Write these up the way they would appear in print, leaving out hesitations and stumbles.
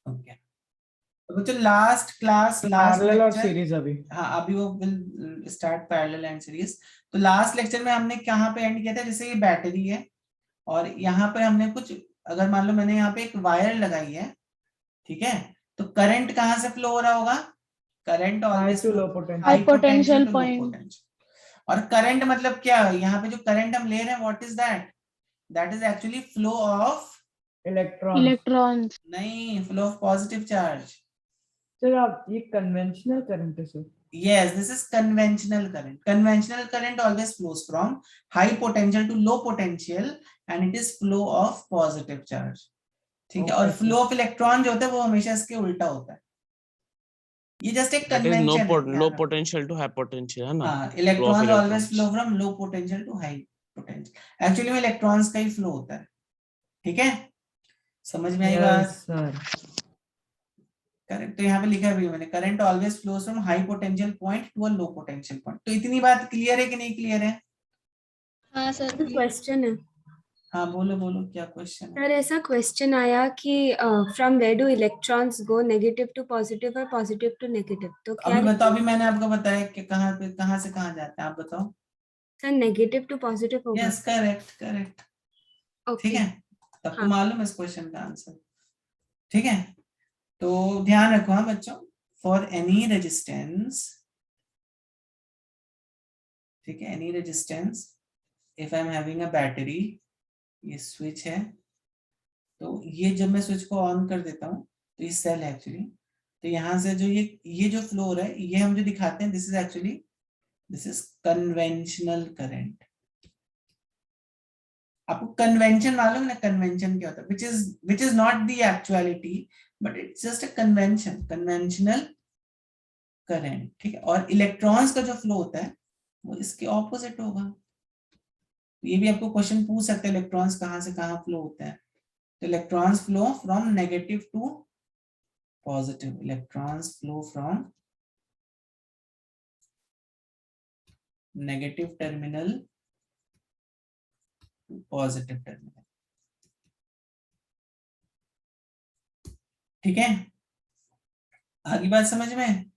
Okay, तो बच्चों last class last parallel और लेक्चर, सीरीज अभी। हाँ अभी वो will start parallel and series. तो लास्ट लेक्चर में हमने कहाँ पे एंड किया था, जैसे ये बैटरी है और यहाँ पे हमने कुछ, अगर मान लो मैंने यहाँ पे एक वायर लगाई है, ठीक है, तो करंट कहाँ से फ्लो हो रहा होगा, current high always to flow low potential, high potential potential to low point. Potential. और करंट मतलब क्या है, यहाँ पे जो करंट हम ले रहे हैं what is that, that is actually flow of, electron. Electrons. नहीं, flow of positive charge. Sir आप ये कन्वेंशनल करंट है sir. Yes, this is conventional current. Conventional current always flows from high potential to low potential and it is flow of positive charge. ठीक है, और flow of electron जो होता है वो हमेशा इसके उल्टा होता है। ये जस्ट एक कन्वेंशन है। Low potential to high potential है ना। हाँ, electron always flow from low potential to high potential. Actually में इलेक्ट्रॉन्स का ही फ्लो होता है। ठीक है, समझ में आई बात? Sir correct. तो यहाँ पे लिखा है भी मैंने, current always flows from high potential point to a low potential point. तो इतनी बात क्लियर है कि नहीं क्लियर है? हाँ सर, क्वेश्चन है। हाँ बोलो बोलो, क्या क्वेश्चन है? सर ऐसा क्वेश्चन आया कि from where do electrons go, negative to positive और पॉजिटिव टू नेगेटिव, तो क्या अभी बताओ, अभी मैंने आपको बताया कि कहाँ पे, कहाँ से कहाँ जाते हैं, आप बताओ। सर नेगेटिव टू पॉजिटिव होगा। Yes, correct correct. ठीक ओके, है, तब तो हाँ। मालूम है इस क्वेश्चन का आंसर। ठीक है, तो ध्यान रखो हाँ बच्चों, फॉर एनी रेजिस्टेंस, ठीक है, any resistance, if I am having a battery, ये स्विच है, तो ये जब मैं स्विच को ऑन कर देता हूँ तो ये सेल है एक्चुअली, तो यहाँ से जो ये जो फ्लो हो रहा है, ये हम जो दिखाते हैं, this is actually, this is conventional current. आपको कन्वेंशन मालूम है ना, कन्वेंशन क्या होता है, which is not the actuality but it's just a convention, conventional current. ठीक है, और इलेक्ट्रॉन्स का जो फ्लो होता है वो इसके ऑपोजिट होगा। ये भी आपको क्वेश्चन पूछ सकते हैं, इलेक्ट्रॉन्स कहाँ से कहाँ फ्लो होते हैं। तो electrons flow from negative to positive, electrons flow from negative terminal to positive terminal. ठीक है, आगे बात समझ में?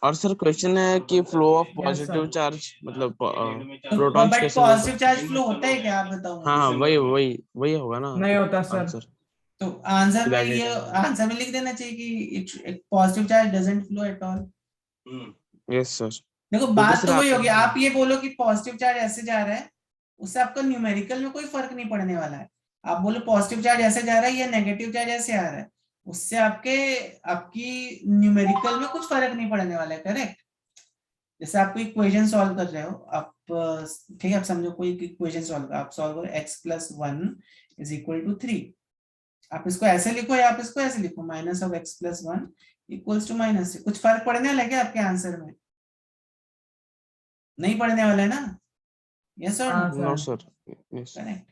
और सर क्वेश्चन है कि फ्लो ऑफ पॉजिटिव चार्ज मतलब प्रोटॉन्स बट कैसे पॉजिटिव चार्ज फ्लो होता है क्या, आप बताओ? हाँ वही होगा ना। नहीं होता सर। तो आंसर में ये आंसर में लिख देना चाहिए कि एक positive charge doesn't flow at all. Yes sir. देखो बात तो वही होगी, आप ये बोलो कि पॉजिटिव चार्ज ऐसे जा रहा है, उससे आपका न्यूमेरिकल में कोई फर्क नहीं पड़ने वाला है। आप बोलो पॉजिटिव चार्ज ऐसे जा रहा है या नेगेटिव चार्ज ऐसे आ रहा है, उससे आपकी न्यूमेरिकल में कुछ फर्क नहीं पड़ने वाला है। करेक्ट। जैसे आप कोई इक्वेशन सॉल्व कर रहे हो, आप ठीक है, आप समझो कोई इक्वेशन सॉल्व कर, आप सॉल्व करो x+1 इज इक्वल टू 3। आप इसको ऐसे लिखो या आप इसको ऐसे लिखो, minus of x+1 equals to -3, कुछ फर्क पड़ने वाला है क्या आपके आंसर में? नहीं पड़ने वाला है ना? यस और नो सर। यस। करेक्ट।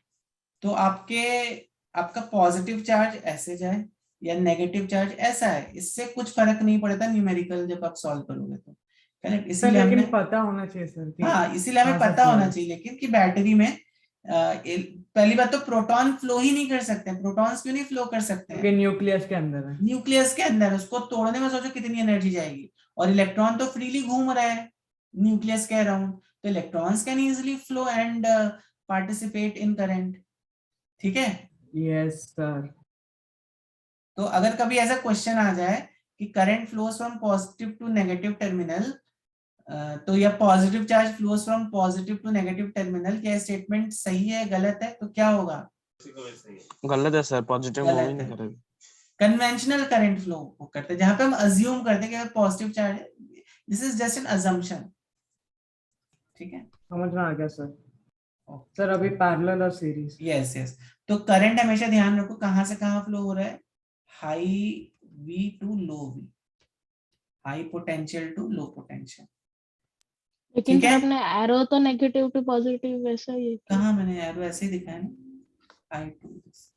तो आपका पॉजिटिव चार्ज ऐसे जाए या नेगेटिव चार्ज ऐसा है, इससे कुछ फर्क नहीं पड़ता न्यूमेरिकल जब आप सॉल्व करोगे तो। करेक्ट, इसीलिए हमें पता होना चाहिए सर। हाँ, इसीलिए हमें पता होना चाहिए लेकिन कि बैटरी में पहली बात तो प्रोटॉन फ्लो ही नहीं कर सकते। प्रोटॉन्स क्यों नहीं फ्लो कर सकते हैं? न्यूक्लियस के अंदर है। न्यूक्लियस के अंदर, उसको तोड़ने में सोचो कितनी एनर्जी जाएगी, और इलेक्ट्रॉन तो फ्रीली घूम रहा है न्यूक्लियस के अराउंड, तो electrons can easily flow and participate in current. ठीक है, यस सर। तो अगर कभी ऐसा क्वेश्चन आ जाए कि current flows from positive to negative terminal, तो या positive charge flows from positive to negative terminal, क्या स्टेटमेंट सही है गलत है? तो क्या होगा? गलत है सर, पॉजिटिव मूव नहीं करेगा। कन्वेंशनल करंट फ्लो करते हैं जहां पे हम अज्यूम करते हैं कि पॉजिटिव चार्ज है, this is just an assumption. ठीक है, समझ में आ गया सर। सर अभी पैरेलल और सीरीज। Yes yes. तो करंट हमेशा ध्यान रखो कहां से कहां फ्लो हो रहा है, high V to low V, high potential to low potential. लेकिन ठीक फिर है, अपने एरो तो नेगेटिव टू पॉजिटिव वैसा ही है क्या? कहाँ मैंने एरो ऐसे ही दिखाया है, I टू दिस।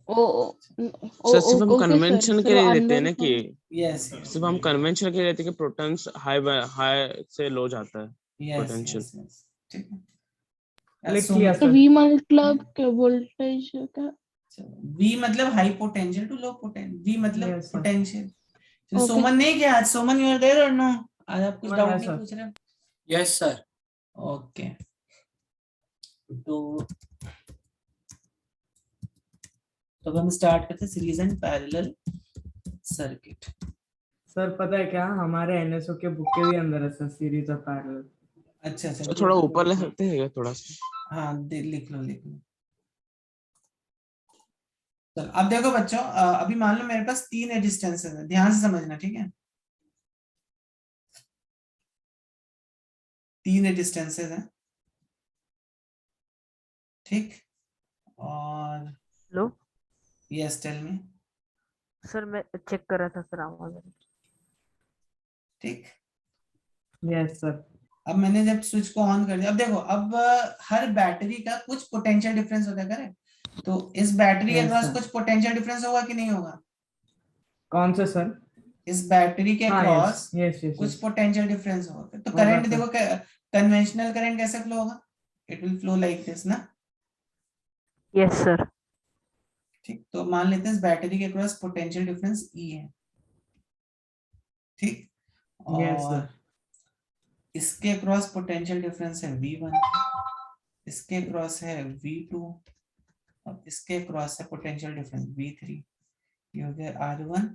सर सिर्फ हम कन्वेंशन के लिए देते हैं ना कि यस सिर्फ हम कन्वेंशन के लिए देते हैं कि प्रोटॉन्स हाई से लो जाता है यस पोटेंशियल। यस। ठीक है, क्लियर तो सर। V मतलब क्या, वोल्टेज का? V मतलब high potential to low potential, V मतलब Yes, sir. पोटेंशियल। तो Okay. सुमन नहीं क्या आज? सुमन यू आर देयर और नो? आज आप कुछ सुमन डाउट है, नहीं sir. पूछ रहे? Yes sir. ओके, तो अब हम स्टार्ट करते हैं series and parallel circuit. Sir पता है क्या, हमारे एनएसओ के बुक के भी अंदर है सर सीरीज ऑफ पैरेलल। अच्छा अच्छा, तो थोड़ा ऊपर ले सकते हैं क्या थोड़ा सा? हाँ लिख लो लिख लो। चलो अब देखो बच्चों, अभी मान लो मेरे पास 3 रेजिस्टेंसेस है, ध्यान से समझना, ठीक है? 3 रेजिस्टेंसेस हैं, ठीक? और hello yes tell me. Sir, मैं चेक कर रहा था सर आवाज। ठीक, यस सर। अब मैंने जब स्विच को ऑन कर दिया, अब देखो, अब हर बैटरी का कुछ पोटेंशियल डिफरेंस होता है, करेक्ट? तो इस बैटरी के Yes, क्रॉस sir. कुछ पोटेंशियल डिफरेंस होगा कि नहीं होगा? कौन से सर? इस बैटरी के हाँ क्रॉस यस यस कुछ यस। पोटेंशियल डिफरेंस होगा। तो होगा, करंट sir. देखो, कन्वेंशनल करंट कैसे फ्लो होगा? It will flow like this ना, यस सर। ठीक? तो मान लेते हैं इस बैटरी के क्रॉस पोटेंशियल डिफरेंस E है, ठीक? Yes, sir. और इसके क्रॉस पोटेंशियल डिफरेंस है V1, इसके क्रॉस है V2, और इसके क्रॉस है पोटेंशियल डिफरेंस V3। ये हो गया R1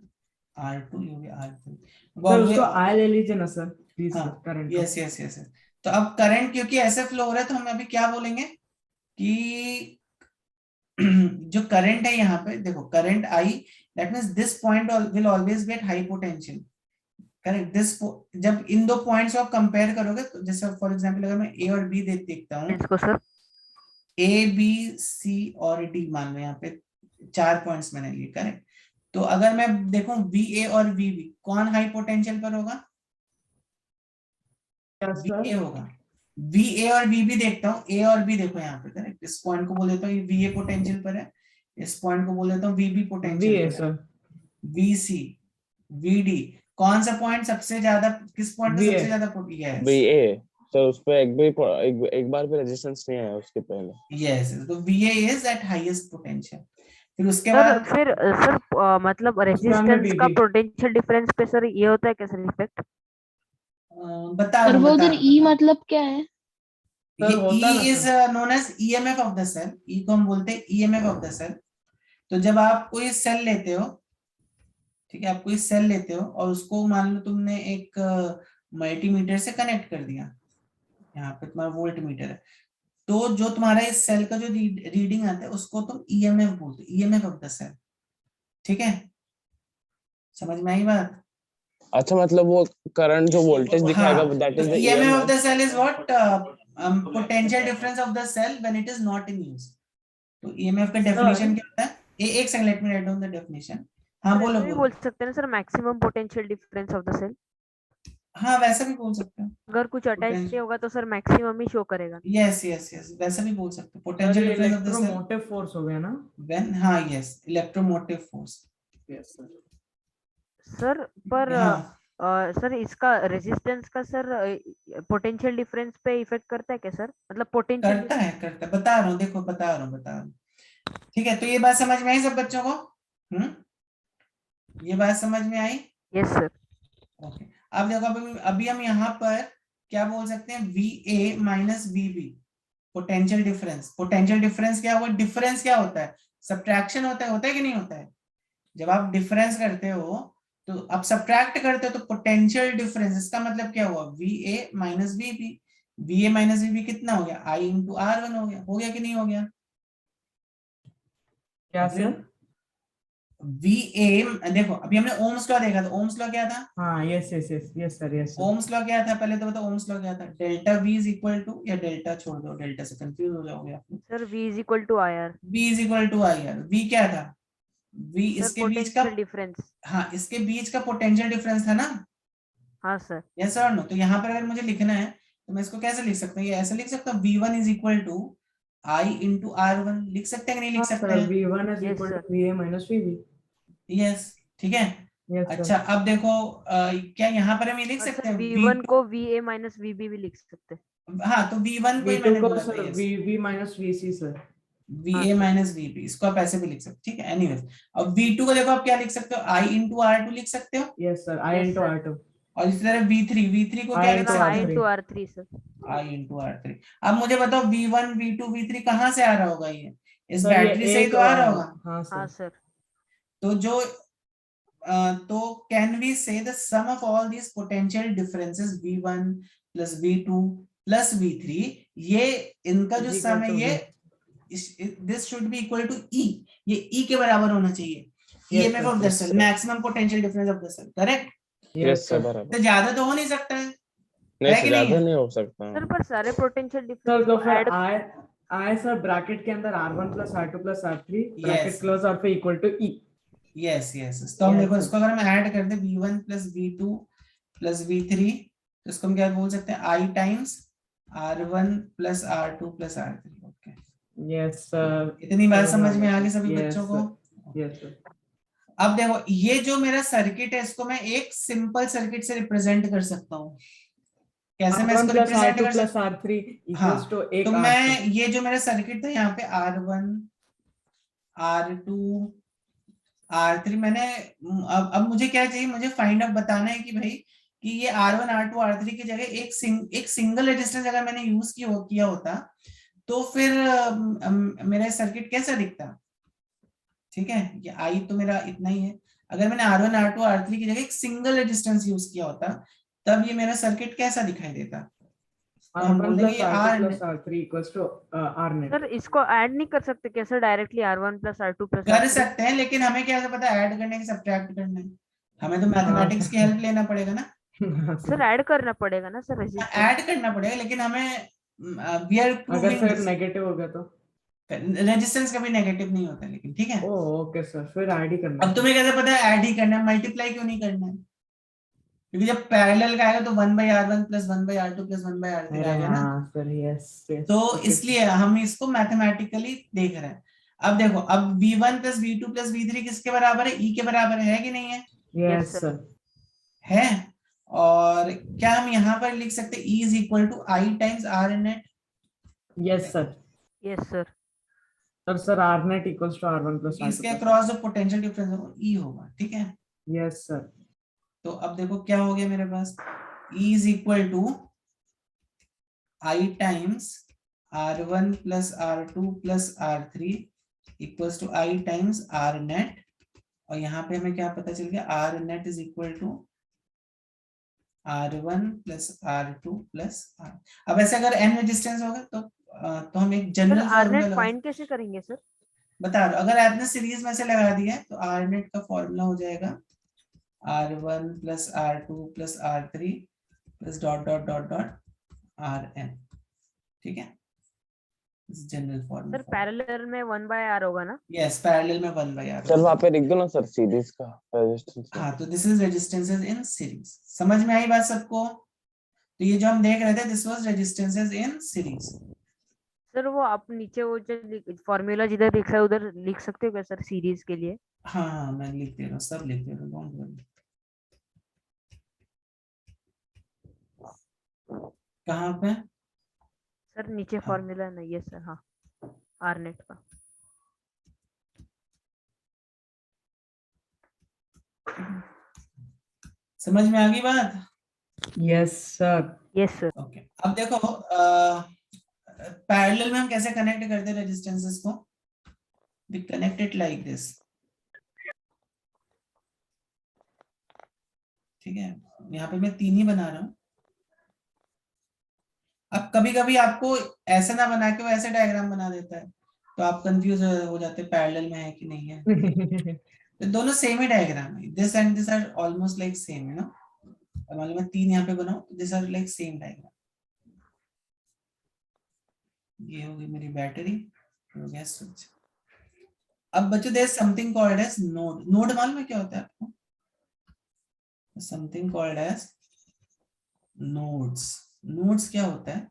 R2, ये हो गया R3। सर उसको I ले लीजिए ना सर प्लीज हाँ, sir, current. Yes yes yes. तो अब करंट क्योंकि ऐसे फ्लो हो रहा है, तो हम अभी क्या बोलेंगे कि जो करंट है यहाँ पे, देखो current I, that means this point will always be at high potential, correct? This, जब इन दो पॉइंट्स को आप कंपेयर करोगे, तो जैसे फॉर एग्जांपल अगर मैं A और B देखता हूँ, इसको सर A B C और D मान लो, यहाँ पे 4 पॉइंट्स मैंने लिए, करेक्ट? तो अगर मैं देखूं VA और VB, कौन हाई पोटेंशियल पर होगा? क्या VA सर? होगा। VA और VB देखता हूँ, A और B देखो यहाँ पे, करेक्ट? इस पॉइंट को बोल देता हूँ ये VA पोटेंशियल पर है, इस पॉइंट को बोल देता हूँ VB पोटेंशियल V है पर है। सर। VC VD, कौन सा पॉइंट सबसे ज्यादा, किस पॉइंट पे VA. सबसे ज्यादा यस VA सर, उस पे एक बार भी रेजिस्टेंस नहीं आया उसके पहले। यस, तो VA is eight highest potential. फिर उसके सर बाद फिर सर मतलब रेजिस्टेंस का VB. पोटेंशियल डिफरेंस पे सर ये होता है क्या सर इफेक्ट? बता सर रहा वो हूँ, उधर E मतलब क्या है? ये सर होता E ना is sir. Known as EMF of the cell. E को हम बोलते हैं EMF ऑफ द सेल। तो जब आप कोई सेल लेते हो, ठीक है, आप कोई सेल लेते हो और उसको मान लो तुमने एक मल्टीमीटर से कनेक्ट कर दिया, यहाँ पे तुम्हारा वोल्ट मीटर है, तो जो तुम्हारा इस सेल का जो रीडिंग आता है उसको तुम EMF बोलते हो, EMF ऑफ द सेल, ठीक है? समझ में आई बात? अच्छा, मतलब वो करंट जो वोल्टेज दिखाएगा हाँ, दैट तो is the EMF of EMF। the cell is what? Potential difference of the cell when it is not in use. तो EMF का डेफिनेशन क्या होता है? एक second, let me write down the definition. हाँ बोलो ऐसे भी बोलो। बोल सकते हैं ना sir, maximum potential difference of the cell. हाँ वैसा भी बोल सकते हो। अगर कुछ अटैच नहीं होगा तो सर मैक्सिमम ही शो करेगा। यस यस यस, वैसा भी बोल सकते हो। सर पोटेंशियल ये difference of the cell electromotive force हो गया ना? व्हेन, हाँ yes, electromotive force. Yes sir. Sir पर हाँ सर इसका रेजिस्टेंस का सर पोटेंशियल डिफरेंस पे इफेक्ट करता है क्या सर? मतलब पोटेंशियल करता है, बता रहा हूँ, देखो बता रहा हूँ। ठीक है, तो ये बात समझ में आई सब बच्चों को? ये बात समझ में आई? Yes sir. ओके, अब देखो, अभी हम यहाँ पर क्या बोल सकते हैं? VA minus VB, potential difference. Potential difference क्या हुआ? डिफरेंस क्या होता है? सब्ट्रैक्शन होता है कि नहीं होता है? जब आप डिफरेंस करते हो तो आप सब्ट्रैक्ट करते हो, तो पोटेंशियल डिफरेंस, इसका मतलब क्या हुआ? VA minus VB। VA minus VB कितना हो गया? I इंटू R1 हो गया कि नहीं हो गया? क्या फिर सर? VA, देखो अभी हमने ओम्स लॉ देखा था। ओम्स लॉ क्या था? हाँ yes yes yes yes sir yes sir. Ohm's law क्या था? पहले तो बताओ ओम्स लॉ क्या था? Delta V is equal to, या डेल्टा छोड़ दो, डेल्टा से कंफ्यूज हो जाओगे आप। Sir V is equal to IR। V is equal to IR। V क्या था? V सर इसके बीच का, पोटेंशियल डिफरेंस। हाँ इसके बीच का पोटेंशियल डिफरेंस था ना? हाँ सर। यस और नो? तो यहाँ पर अगर मुझे लिखना है तो मैं इसको कैसे लिख सकता हूँ? ये ऐसे लिख सकता हूँ, V1 is equal to I into R1। लिख सकते हैं कि नहीं लिख हाँ सकते सर, हैं? V1 is Yes, equal sir. To VA minus VB। Yes, ठीक है। यस अच्छा, अब देखो क्या यहाँ पर हम ये लिख और सकते सर हैं V1 V2? को VA माइनस VB भी लिख सकते हैं। हाँ, तो V1 को ही V2 मैंने को बोला था, sir yes. VB minus VC sir. VA minus VB, इसको आप ऐसे भी लिख सकते हो, ठीक है। एनीवेज, अब V2 को देखो आप क्या लिख सकते हो, I into R2 लिख सकते हो, yes sir, I Yes, into sir. R2, और इसी तरह V3 को I क्या लिख into I सकते R3. into R3 sir. हो, I into R3। अब मुझे बताओ V1 V2 V3 कहाँ से आ रहा होगा, ये इस सर ये बैटरी से ही एक तो आ रहा होगा। हाँ हाँ सर, सर। तो जो तो can we say the sum of all these potential differences V1 plus V2 plus V3, ये इनका जो is सम equal है to ये V. This should be equal to E, ये E के बराबर होना चाहिए, Yes, EMF sir. Of the Yes, cell, sir. Maximum potential difference of the cell, correct. Yes yes sir sir. बराबर। तो ज्यादा तो हो नहीं सकता है नहीं कि सर, नहीं ज्यादा है? नहीं हो सकता। सर पर सारे पोटेंशियल सर डिफरेंस तो को फिर ऐड I सर ब्रैकेट के अंदर R1 plus R2 plus R3 bracket Yes. Close और फिर equal to E. Yes yes, तो हम Yes, देखो sir. इसको अगर हम ऐड कर दे V1 plus V2 plus V3, तो इसको हम क्या बोल सकते हैं, I times R1 plus R2 plus R3। Okay, Yes sir. इतनी बात समझ समझ में आ आ गया गई सर। सभी Yes, बच्चों को? sir. Yes sir. अब देखो ये जो मेरा सर्किट है इसको मैं एक सिंपल सर्किट से रिप्रेजेंट कर सकता हूँ। कैसे मैं R1 इसको plus रिप्रेजेंट R2 कर plus सकता हूँ? R3 हाँ, equals to एक तो R मैं sir. ये जो मेरा सर्किट था यहाँ पे R1 R2 R3 मैंने अब मुझे क्या चाहिए, मुझे फाइंड आउट बताना है कि भाई कि ये R1 R2 R3 की जगह एक सिंगल रेजिस्टेंस अगर मैंने यूज किया होता तो फिर मेरा सर्किट कैसा दिखता, ठीक है। ये आई तो मेरा इतना ही है, अगर मैंने R1 R2 R3 की जगह एक सिंगल रेजिस्टेंस यूज किया होता तब ये मेरा सर्किट कैसा दिखाई देता, तो हम बोल R1 देंगे plus ये R2 R plus R3 equals to R net. Sir इसको ऐड नहीं कर सकते क्या sir directly R1 plus R2 plus कर R3? सकते हैं, लेकिन हमें क्या पता ऐड करने की सब्ट्रैक्ट करना है, हमें तो मैथमेटिक्स की हेल्प लेना पड़ेगा ना। सर ऐड करना पड़ेगा ना सर रेजिस्टेंस? ऐड करना पड़ेगा, लेकिन हमें वी आर अगर प्रूविंग सर नेगेटिव हो गया तो? रेजिस्टेंस कभी नेगेटिव नहीं होता, लेकिन ठीक है। ओके सर, फिर ऐड ही करना अब तुम्हें कैसे पता है ऐड ही करना है, मल्टीप्लाई क्यों नहीं करना है? क्योंकि जब पैरेलल का आएगा तो 1/R1 plus 1/R2 plus 1/R3 अरे आएगा ना, हाँ सर, यस यस। तो इसलिए हम इसको मैथमेटिकली देख रहे हैं। अब देखो, अब V1 plus V2 plus V3 किसके बराबर है, E के बराबर है कि नहीं है? Yes sir. सर। है। और क्या हम यहाँ पर लिख सकते हैं E is equal to I times R net? Yes sir. Yes sir. Sir R net equals to R1 plus R2 इसके plus अक्रॉस जो पोटेंशियल डिफरेंस होगा E होगा, ठीक है। Yes sir. तो अब देखो क्या हो गया मेरे पास, E is equal to I times R1 plus R2 plus R3 equals to I times R net, और यहाँ पे हमें क्या पता चल गया, R net is equal to R1 plus R2 plus R। अब ऐसे अगर n रेजिस्टेंस होगा तो हम एक sir general R formula net लगा, फाइंड कैसे करेंगे सर? बता रहा हूं, अगर आपने सीरीज में से लगा दिया है तो R नेट का फॉर्मूला हो जाएगा R1 plus R2 plus R3 plus dot dot dot dot Rn, ठीक है, जनरल सर फॉर्मूला। पैरेलल में 1/R होगा ना? यस, पैरेलल में 1/R। सर वहाँ पे लिख दो ना सर सीरीज का रेजिस्टेंस। हाँ, तो this is resistances in series. समझ में आई बात सबको? तो ये जो हम देख रहे थे this was resistances in series. Sir वो आप नीचे वो जो फॉर्मूला जिधर लिखा है उधर लिख सकते हो क्या सर सीरीज के लिए? हाँ हाँ, मैं लिख दे रहा हूँ, सब लिख दे रहा हूँ, डोंट वरी। कहाँ पे? सर नीचे फॉर्मूला नहीं है सर। हाँ, R net का। समझ में आ गई बात? Yes sir. Yes sir. Okay, अब देखो पैरेलल में हम कैसे कनेक्ट करते हैं रेजिस्टेंसेस को, we connect it like this, ठीक है। यहाँ पे मैं 3 ही बना रहा हूँ। अब कभी कभी आपको ऐसे ना बना के वो ऐसे डायग्राम बना देता है तो आप कंफ्यूज हो जाते हैं पैरेलल में है कि नहीं है। तो दोनों सेम ही डायग्राम है, this and this are almost like same, you know. मान लो मैं 3 यहाँ पे बनाऊं तो this are like same diagram. ये हो गई मेरी बैटरी, हो गया स्विच। अब बच्चों there something called as node. Node मालूम है क्या होता है आपको? Something called as nodes. Nodes क्या होता है?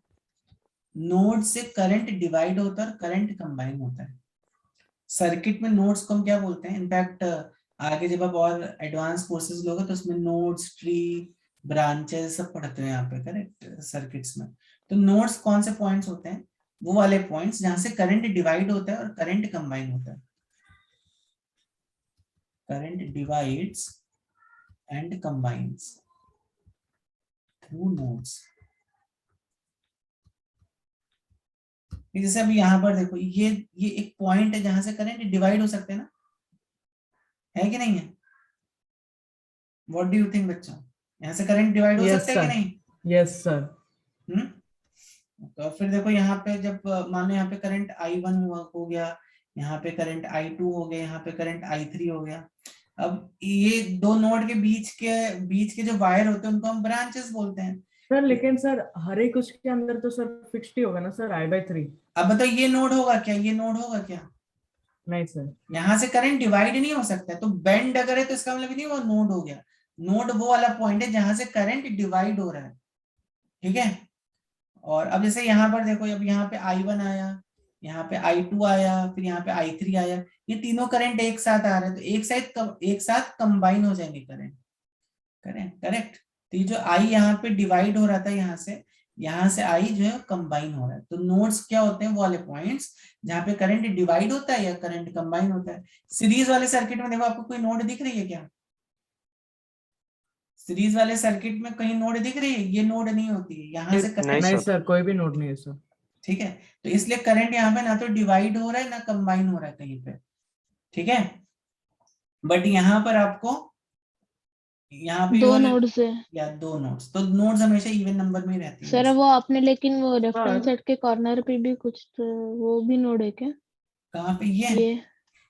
नोड से करंट डिवाइड होता है और करंट कंबाइन होता है। सर्किट में नोड्स को हम क्या बोलते हैं? इनफैक्ट आगे जब आप और एडवांस कोर्सेज लोगे तो उसमें नोड्स, ट्री, ब्रांचेस सब पढ़ते हैं यहाँ पे, करेक्ट, सर्किट्स में। तो नोड्स कौन से पॉइंट्स होते हैं? वो वाले पॉइंट्स जहां से करंट डिवाइड होता है और करंट कंबाइन होता है। Current divides and combines through nodes. जैसे अभी यहाँ पर देखो, ये एक पॉइंट है जहां से करंट डिवाइड हो सकते हैं ना, है कि नहीं है? व्हाट डू यू थिंक बच्चों, यहाँ से करंट डिवाइड हो Yes, सकता है कि sir. नहीं? Yes sir. तो फिर देखो यहाँ पे जब मान लो यहाँ पे करंट I1 हो गया, यहाँ पे करंट I2 हो गया, यहाँ पे करंट I3 हो गया। अब ये दो नोड के बीच के जो वायर होते हैं उनको हम ब्रांचेस बोलते हैं। सर लेकिन सर हर एक उसके अंदर तो सर फिक्स्ड ही होगा ना सर, I/3। अब बताओ ये नोड होगा क्या, ये नोड होगा क्या? नहीं सर। यहाँ से करंट डिवाइड नहीं हो सकता है, तो बेंड अगर है तो इसका मतलब नहीं वो नोड हो गया। नोड वो वाला पॉइंट है जहां से करंट डिवाइड हो रहा है, ठीक है। और अब जैसे यहाँ पर देखो, अब यहाँ पे I1 आया, यहाँ पे I2 आया, फिर यहाँ पे I3 आया, ये तीनों करंट एक साथ आ रहे हैं, तो एक साथ कंबाइन हो जाएंगे करंट। करेक्ट। तो ये जो I यहाँ पे डिवाइड हो रहा था, यहाँ से I जो है कंबाइन हो रहा है। तो नोड्स क्या होते हैं? वो वाले पॉइंट्स जहाँ पे करंट डिवाइड होता है या करंट कंबाइन होता है। सीरीज वाले सर्किट में देखो, आपको कोई नोड दिख रही है क्या? सीरीज वाले सर्किट में कहीं नोड दिख रही है? ये नोड नहीं होती है, यहाँ से करंट, नहीं सर, कोई भी नोड नहीं है सर। ठीक है। तो इसलिए करंट यहाँ पे ना तो डिवाइड हो रहा है ना कंबाइन हो रहा है कहीं पे, ठीक है। बट यहाँ पर आपको यहाँ पे दो नोड्स है या दो नोड्स, तो नोड्स हमेशा इवन नंबर में ही रहती है। सर। वो आपने लेकिन वो लेफ्ट हैंड हाँ। साइड के कॉर्नर पे भी कुछ तो वो भी नोड है क्या? कहाँ पे?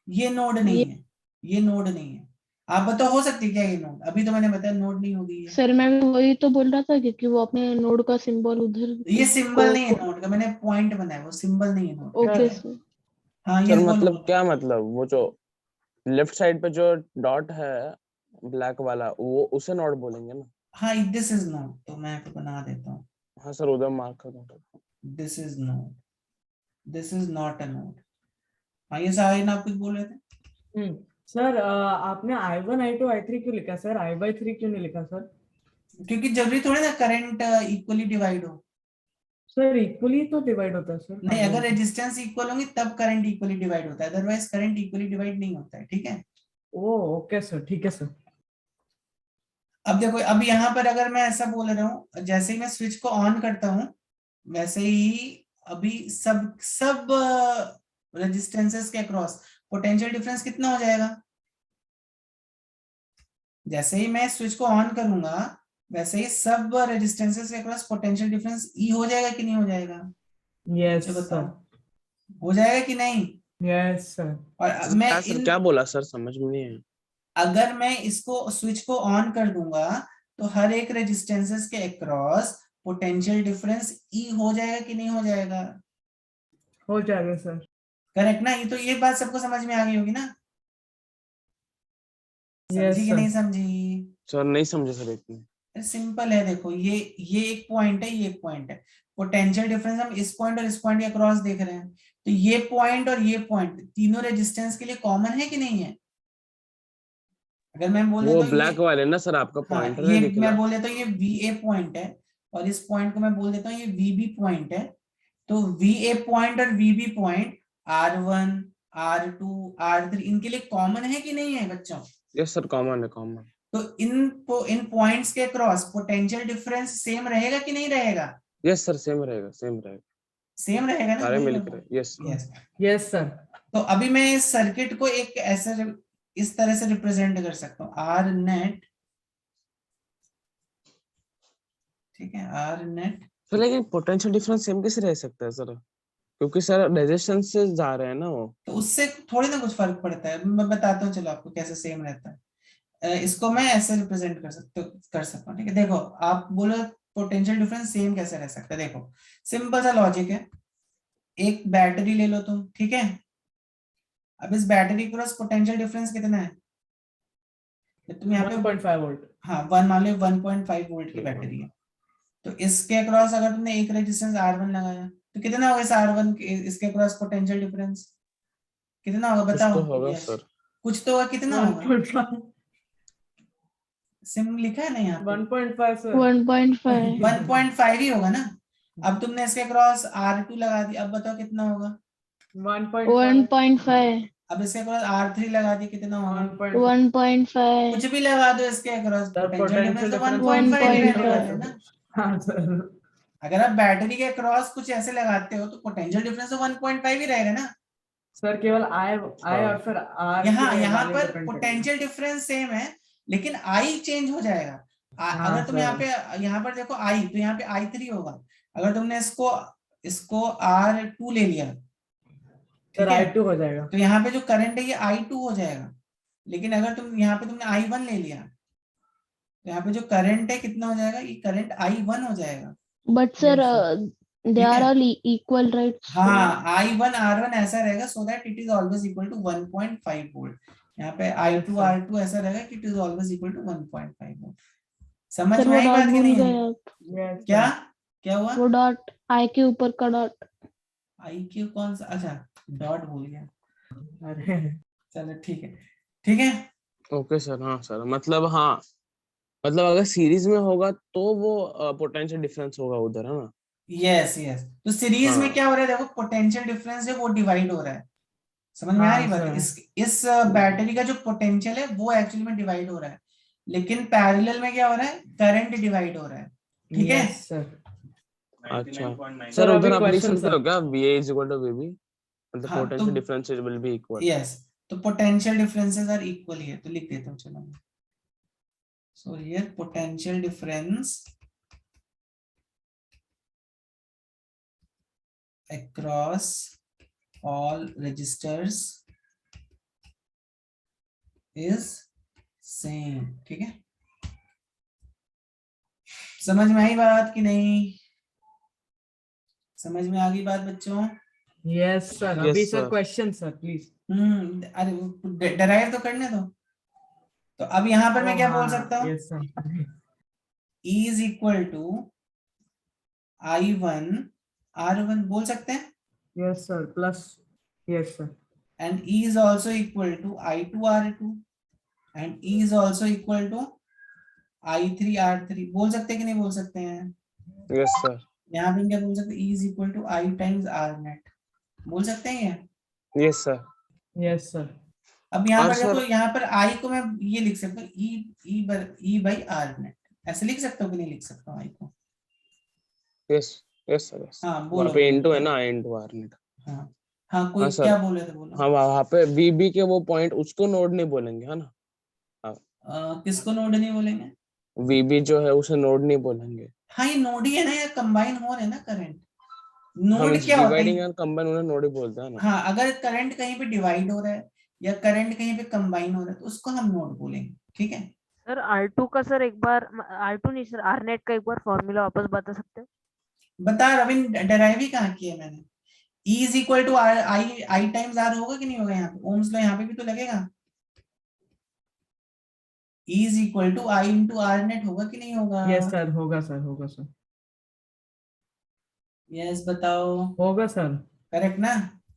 ये नोड नहीं है, ये नोड नहीं है। आप बताओ हो सकती है क्या ये नोड? अभी तो मैंने बताया नोड नहीं होगी ये। सर मैं भी वही तो बोल रहा था क्योंकि वो अपने नोड का सिंबल उधर ये सिंबल नहीं है नोड का, मैंने पॉइंट बनाया, वो सिंबल नहीं है नोड का। Okay sir, sir. हाँ सर ये बोलो। मतलब क्या मतलब, वो जो लेफ्ट साइड पे जो डॉट है ब्लैक वाला, वो उसे नोड बोलेंगे ना? हाँ दिस इज नोड, तो मैं आपको बना देता हूँ। हाँ सर, उधर मार्क कर दो। This is node, this is not a node. हाँ ये सारे आप कुछ बोल रहे थे? सर आपने I1 I2 I3 क्यों लिखा सर, I/3 क्यों नहीं लिखा सर? क्योंकि जरूरी थोड़ी ना करंट इक्वली डिवाइड हो। सर इक्वली तो डिवाइड होता है सर। नहीं, अगर रेजिस्टेंस इक्वल होंगी तब करंट इक्वली डिवाइड होता है, अदरवाइज करंट इक्वली डिवाइड नहीं होता है, ठीक है। ओके सर, ठीक है सर। अब देखो, अब यहाँ पर अगर मैं ऐसा बोल रहा हूँ, जैसे ही मैं स्विच को ऑन करता हूँ वैसे ही अभी सब रेजिस्टेंसेस के अक्रॉस पोटेंशियल डिफरेंस कितना हो जाएगा? जैसे ही मैं स्विच को ऑन करूंगा वैसे ही सब रेजिस्टेंसेस के अक्रॉस पोटेंशियल डिफरेंस ई हो जाएगा कि नहीं हो जाएगा? यस मुझे बताओ, सर। हो जाएगा कि नहीं? Yes sir. और अब मैं क्या सर, क्या बोला सर, समझ में नहीं है। अगर मैं इसको स्विच को ऑन कर दूंगा तो हर एक रेजिस्टेंसेस के अक्रॉस पोटेंशियल डिफरेंस ई हो जाएगा कि नहीं हो जाएगा? हो जाएगा सर। करेक्ट ना? ये बात सबको समझ में आ गई होगी ना? समझी कि नहीं समझी? सर नहीं समझे सर इतनी। सिंपल है, देखो ये एक पॉइंट है, ये एक पॉइंट है। पोटेंशियल डिफरेंस हम इस पॉइंट और इस पॉइंट के अक्रॉस देख रहे हैं, तो ये पॉइंट और ये पॉइंट तीनों रेजिस्टेंस के लिए कॉमन है कि नहीं है? अगर मैं बोल वो देता हूँ ब्लैक वाले ना सर, आपका हाँ, पॉइंटर ये है दिख मैं रहा। बोल देता हूँ ये VA पॉइंट है, और इस पॉइंट को मैं बोल देता हूँ ये VB पॉइंट है। तो VA पॉइंट और VB point R1 R2 R3 इनके लिए कॉमन है कि नहीं है बच्चों? यस सर, कॉमन है, कॉमन। तो इन पॉइंट्स के क्रॉस पोटेंशियल डिफरेंस सेम रहेगा कि नहीं रहेगा? यस सर, सेम रहेगा, सेम रहेगा, सेम रहेगा ना? सारे वही मिल मैं कर। बोल- यस यस। Yes sir. तो अभी मैं इस सर्किट को एक ऐसे इस तरह से रिप्रेजेंट कर सकता हूँ, R नेट, ठीक है, R नेट। सर लेकिन पोटेंशियल डिफरेंस सेम कैसे रह सकता है सर, क्योंकि सर रेजिस्टेंस से जा रहे हैं ना वो। तो उससे थोड़ी ना कुछ फर्क पड़ता है, मैं बताता हूँ चलो आपको कैसे सेम रहता है। इसको मैं ऐसे रिप्रेजेंट कर सकता हूँ, ठीक है। देखो आप बोलो पोटेंशियल डिफरेंस सेम कैसे रह सकता है, देखो सिंपल सा लॉजिक है। एक बैटरी ले लो तुम, ठीक है। अब इस बैटरी के क्रॉस पोटेंशियल डिफरेंस कितना है? तुम यहाँ पे 1.5 वोल्ट। हाँ, मान लो 1.5 वोल्ट की बैटरी है, तो इसके अक्रॉस अगर तुमने एक रेजिस्टेंस R1 लगाया तो कितना होगा इस R1 के इसके अक्रॉस पोटेंशियल डिफरेंस? कितना होगा कुछ बताओ? तो होगा सर। कुछ तो होगा, कितना होगा? 1.5 सिम लिखा है ना यहाँ पे? 1.5 सर। 1.5 1.5 ही होगा ना। अब तुमने इसके क्रॉस R2 लगा दी, अब बताओ कितना होगा। 1.5 1.5 अब इसके क्रॉस R3 लगा दी, कितना होगा। 1.5 कुछ 1.5 भी लगा दो इसके क्रॉस, सर पोटेंशियल डिफरेंस तो पोटेंशियल 1.5 ही रहने 1.5 वाला है ना। हाँ सर अगर आप बैटरी के क्रॉस कुछ ऐसे लगाते हो तो पोटेंशियल डिफरेंस तो 1.5 ही रहेगा ना। सर केवल आई और फिर आर यहाँ पर पोटेंशियल डिफरेंस सेम है, लेकिन आई चेंज हो जाएगा। हाँ, अगर तुम यहाँ पर देखो आई, तो यहाँ पे I3 होगा। अगर तुमने इसको R2 ले लिया, ठीक सर है, I2 हो जाएगा। तो यहाँ पे जो करंट है ये I2 हो जाएगा। लेकिन अगर तुम यहाँ पे तुमने I1 ले लिया, तो यहाँ पे जो करंट है कितना हो जाएगा, ये करंट I1 हो जाएगा। but sir they ठीक are है। all equal, right? हाँ, I1 R1 ऐसा रहेगा, so that it is always equal to 1.5 volt. यहाँ पे I2 R2 ऐसा रहेगा कि it is always equal to 1.5 volt. समझ सर में वो आई डॉट बात कि भूल नहीं गए है? आप, क्या क्या हुआ? वो डॉट आई के ऊपर का डॉट। IQ कौन सा? अच्छा, डॉट भूल गया। अरे चलो ठीक है, ठीक है। Okay sir. हाँ सर, मतलब हाँ, मतलब अगर सीरीज में होगा तो वो पोटेंशियल डिफरेंस होगा उधर, है ना। यस यस, तो सीरीज में हाँ। क्या हो रहा है, देखो पोटेंशियल डिफरेंस है वो डिवाइड हो रहा है। समझ में आ रही बात? इस बैटरी का जो पोटेंशियल है वो एक्चुअली में डिवाइड हो रहा है, लेकिन पैरेलल में क्या हो रहा है, करंट डिवाइड हो रहा है। ठीक है। Yes sir. अच्छा सर सर, अभी उधर आप लिख क्वेश्चन सकते हो क्या VA is equal to VB, मतलब हाँ, potential differences will be equal. Yes, तो पोटेंशियल डिफरेंसेस आर इक्वल है, तो लिख देता हूँ चलो। So here potential difference across all registers is same। ठीक है, समझ में आई बात कि नहीं? समझ में आ गई बात बच्चों? Yes sir. Yes, अभी sir. Sir question sir please. अरे डराइव तो करने दो। तो अब यहाँ पर मैं क्या बोल सकता हूँ, yes sir. E is equal to I1 R1 बोल सकते हैं, yes sir plus yes sir and E is also equal to I2 R2 and E is also equal to I3 R3 बोल सकते हैं कि नहीं बोल सकते हैं? Yes sir. यहाँ पे क्या बोल सकते हैं, E is equal to I times R net बोल सकते हैं ये? Yes sir. Yes sir. अब यहाँ और पर देखो, सर- यहाँ पर I को मैं ये लिख सकता हूँ E by R net, ऐसे लिख सकता हूँ कि नहीं लिख सकता हूँ I को? Yes yes sir yes. हाँ वहाँ बोलो पे बोलो। इनटू है ना, I into R net। हाँ हाँ, कोई हाँ सर। क्या बोले थे बोलो। हाँ, वहाँ पे VB के वो पॉइंट उसको नोड नहीं बोलेंगे, है ना। किसको नोड नहीं बोलेंगे? VB जो है उसे नोड नहीं बोलेंगे। हाँ, ये नोड ही है ना, या कंबाइन हो रहे हैं ना करंट। हाँ, नोड मींस क्या होता डिवाइडिंग है? एंड कंबाइन उन्हें नोड ही बोलते हैं ना। हाँ, अगर करंट कहीं पे डिवाइड हो रहा है या करंट कहीं पे कंबाइन हो रहा है तो उसको हम नोड बोलेंगे। ठीक है, सर R2 का सर एक बार R2 नहीं सर R net का एक बार फॉर्मूला वापस बता सकते हैं? बता रविन, डराइव ही कहाँ किया मैंने। E is equal to I times R होगा कि नहीं होगा? यहाँ पे ओम्स लॉ यहाँ पे भी तो लगेगा। E is equal to I into R net होगा कि नहीं होगा? यस सर होगा सर होगा सर यस बताओ, होगा सर। करेक्ट ना?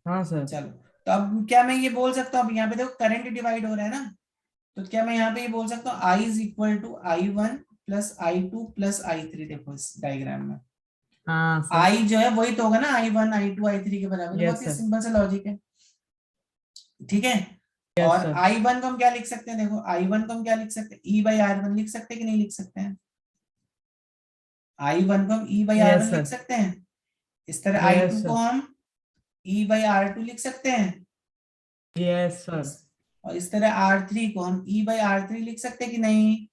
हाँ सर। चलो, तो अब क्या मैं ये बोल सकता हूँ, अब यहाँ पे देखो करंट डिवाइड हो रहा है ना, तो क्या मैं यहाँ पे ये बोल सकता हूँ I is equal to I1 plus I2 plus I3। देखो इस डायग्राम में हाँ सर। I जो है वही तो होगा ना, I1 I2 I3 के बराबर। Yes, बहुत ही sir. सिंपल सा लॉजिक है। ठीक है, Yes, और sir. I1 को हम क्या लिख सकते हैं, देखो I1 को हम क्या लिख सकते हैं, E by R1 लिख सकते हैं कि नहीं लिख सकते हैं? I1 को हम E by Yes, R1 लिख sir. सकते हैं। इस तरह Yes, I2 sir. को हम E by R2 लिख सकते हैं। Yes sir. और इस तरह R3 को हम E by R3 लिख सकते हैं कि नहीं?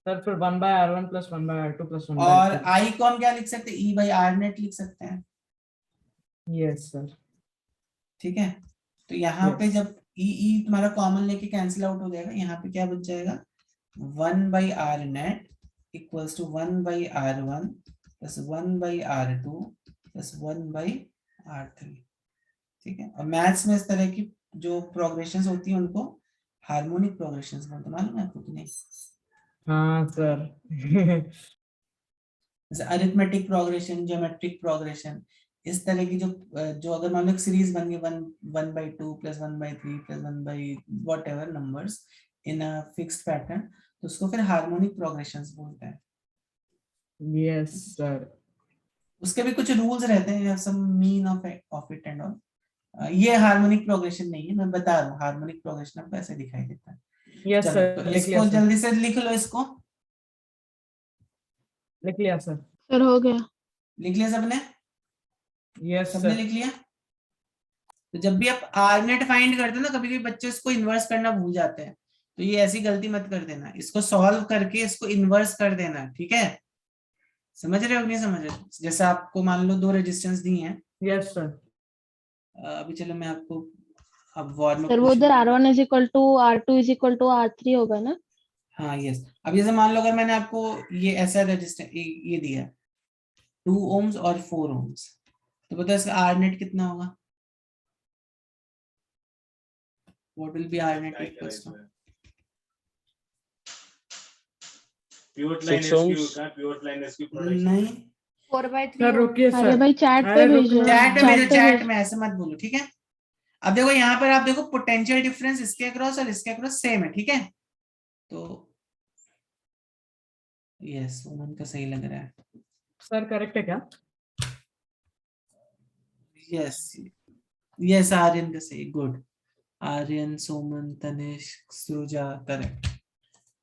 सर फिर 1/R1 प्लस 1/R2 प्लस 1/2। और I को हम क्या लिख सकते हैं, E by R net लिख सकते हैं। Yes sir. ठीक है, तो यहाँ पे Yes. जब ई तुम्हारा कॉमन लेके कैंसिल आउट हो जाएगा, यहाँ पे क्या बच जाएगा, 1/R net equals to 1/R1 plus 1/R2 plus 1/R3। ठीक है, और मैथ्स में इस तरह की जो प्रोग्रेशंस होती हैं उनको हार्मोनिक प्रोग्रेशंस बोलते हैं, मालूम है आपको कि नहीं? हाँ सर। जैसे अरिथमेटिक प्रोग्रेशन, ज्योमेट्रिक प्रोग्रेशन, इस तरह की जो अगर मान लो सीरीज बन गई 1/2 plus 1/3 plus 1/whatever numbers in a fixed pattern, तो उसको फिर हार्मोनिक प्रोग्रेशंस बोलते हैं। Yes sir. उसके भी कुछ रूल्स रहते हैं, sum mean of it and all. ये हार्मोनिक प्रोग्रेशन नहीं है, मैं बता रहा हूँ, हार्मोनिक प्रोग्रेशन आपको ऐसे दिखाई देता है। यस चलो सर, तो लिख लिया इसको सर, जल्दी से लिख लो, इसको लिख लिया सर। सर हो गया। लिख लिया सबने? यस सबने सर। लिख लिया? तो जब भी आप आर नेट फाइंड करते हो ना, कभी कभी बच्चे इसको इन्वर्स करना भूल जाते हैं, तो ये ऐसी गलती मत कर देना, इसको सॉल्व करके इसको इन्वर्स कर देना, ठीक है? समझ रहे हो कि नहीं समझ रहे? जैसे आपको मान लो 2 रेजिस्टेंस दी हैं, यस सर। अभी चलो मैं आपको अब वॉर में सर वो पूछ उधर लूं। R1 is equal to R2 is equal to R3 होगा ना? हाँ यस। अब जैसे मान लो अगर मैंने आपको ये ऐसा रेजिस्टेंस ये दिया 2 ohms और 4 ohms, तो बताओ इसका आर नेट कितना होगा? What will be R net equals to? Pivot line 6 SQ ohms. का pivot line SQ production. नहीं, 4/3 सर रुकिए अरे सर, भाई चैट पे अरे भेजो, रुकना। चैट में भेजो, पे चैट भेजो। में ऐसे मत बोलो, ठीक है? अब देखो यहाँ पर आप देखो पोटेंशियल डिफरेंस इसके अक्रॉस और इसके अक्रॉस सेम है, ठीक है? तो यस, सुमन का सही लग रहा है। सर करेक्ट है क्या? यस यस, आर्यन का सही, गुड। आर्यन, सोमन, तनिष्क, सुजा, करेक्ट।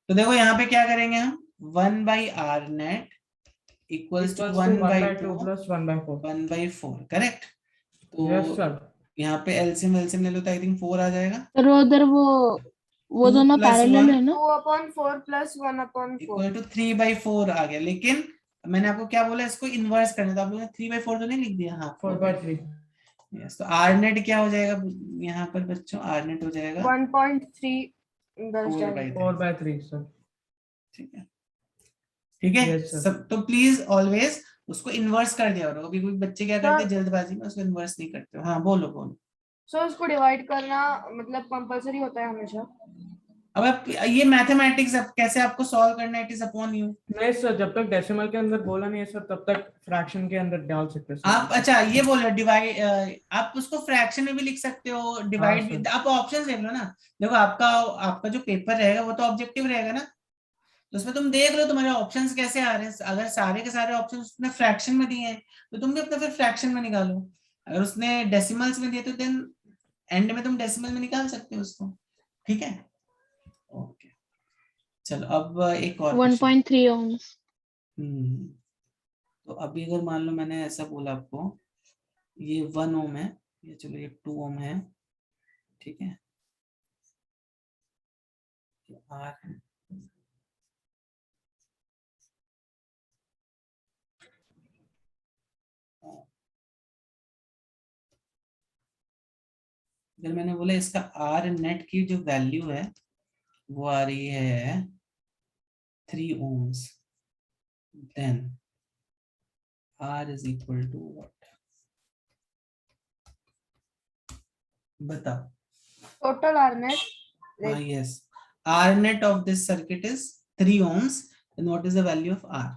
तो देखो यहाँ पे क्या करेंगे हम, 1/r net equals to equals to 1/2 1/2 plus 1/4। 1/4, correct? तो यस सर। यहाँ पे एलसीएम एलसीएम ले लो तो आई थिंक 4 आ जाएगा। सर वो उधर वो 2 दोनों + पैरेलल 1 है ना? 2/4 plus 1/4. इक्वल टू 3/4 आ गया, लेकिन मैंने आपको क्या बोला, इसको इन्वर्स करना, तो आप लोगों ने 3/4 तो नहीं लिख दिया? हाँ 4/3। यस। तो आर नेट क्या हो जाएगा यहाँ पर बच्चों? आर नेट हो जाएगा 1.3 4/3, 4/3 सर। ठीक है? ठीक है Yes, sir. सब। तो प्लीज ऑलवेज उसको इन्वर्स कर दिया करो, अभी कोई बच्चे क्या करते हैं Sir. जल्दबाजी में उसको इन्वर्स नहीं करते हो। हाँ बोलो बोलो। सो इसको डिवाइड करना मतलब कंपलसरी होता है हमेशा? अब आप ये मैथमेटिक्स अब कैसे आपको सॉल्व करना है, इट इज अपॉन यू। नहीं सर, जब तक डेसिमल के अंदर बोला नहीं है सर, तब तक फ्रैक्शन के अंदर डाल सकते हैं सर। आप अच्छा ये बोलो डिवाइड, आप उसको फ्रैक्शन में भी लिख सकते हो, डिवाइड sir. आप ऑप्शन देख लो ना। देखो आपका आपका जो पेपर रहेगा वो तो ऑब्जेक्टिव रहेगा ना, तो उसमें तुम देख लो तुम्हारे ऑप्शंस कैसे आ रहे हैं। अगर सारे के सारे ऑप्शंस उसने फ्रैक्शन में दिए हैं तो तुम भी अपना फिर फ्रैक्शन में निकालो। अगर उसने डेसिमल्स में दिए तो देन एंड में तुम डेसिमल में निकाल सकते हो उसको, ठीक है? ओके चलो अब एक और क्वेश्चन। 1.3 ohms। तो अभी अगर मान लो मैंने ऐसा बोला आपको, ये 1 ohm है, ये चलो ये 2 ohm है, ठीक है? ये R है, अगर मैंने बोला इसका R नेट की जो वैल्यू है वो आ रही है 3 ohms, then R is equal to what? बताओ। टोटल आर नेट हाँ yes, R net of this circuit is 3 ohms, then what is the value of R?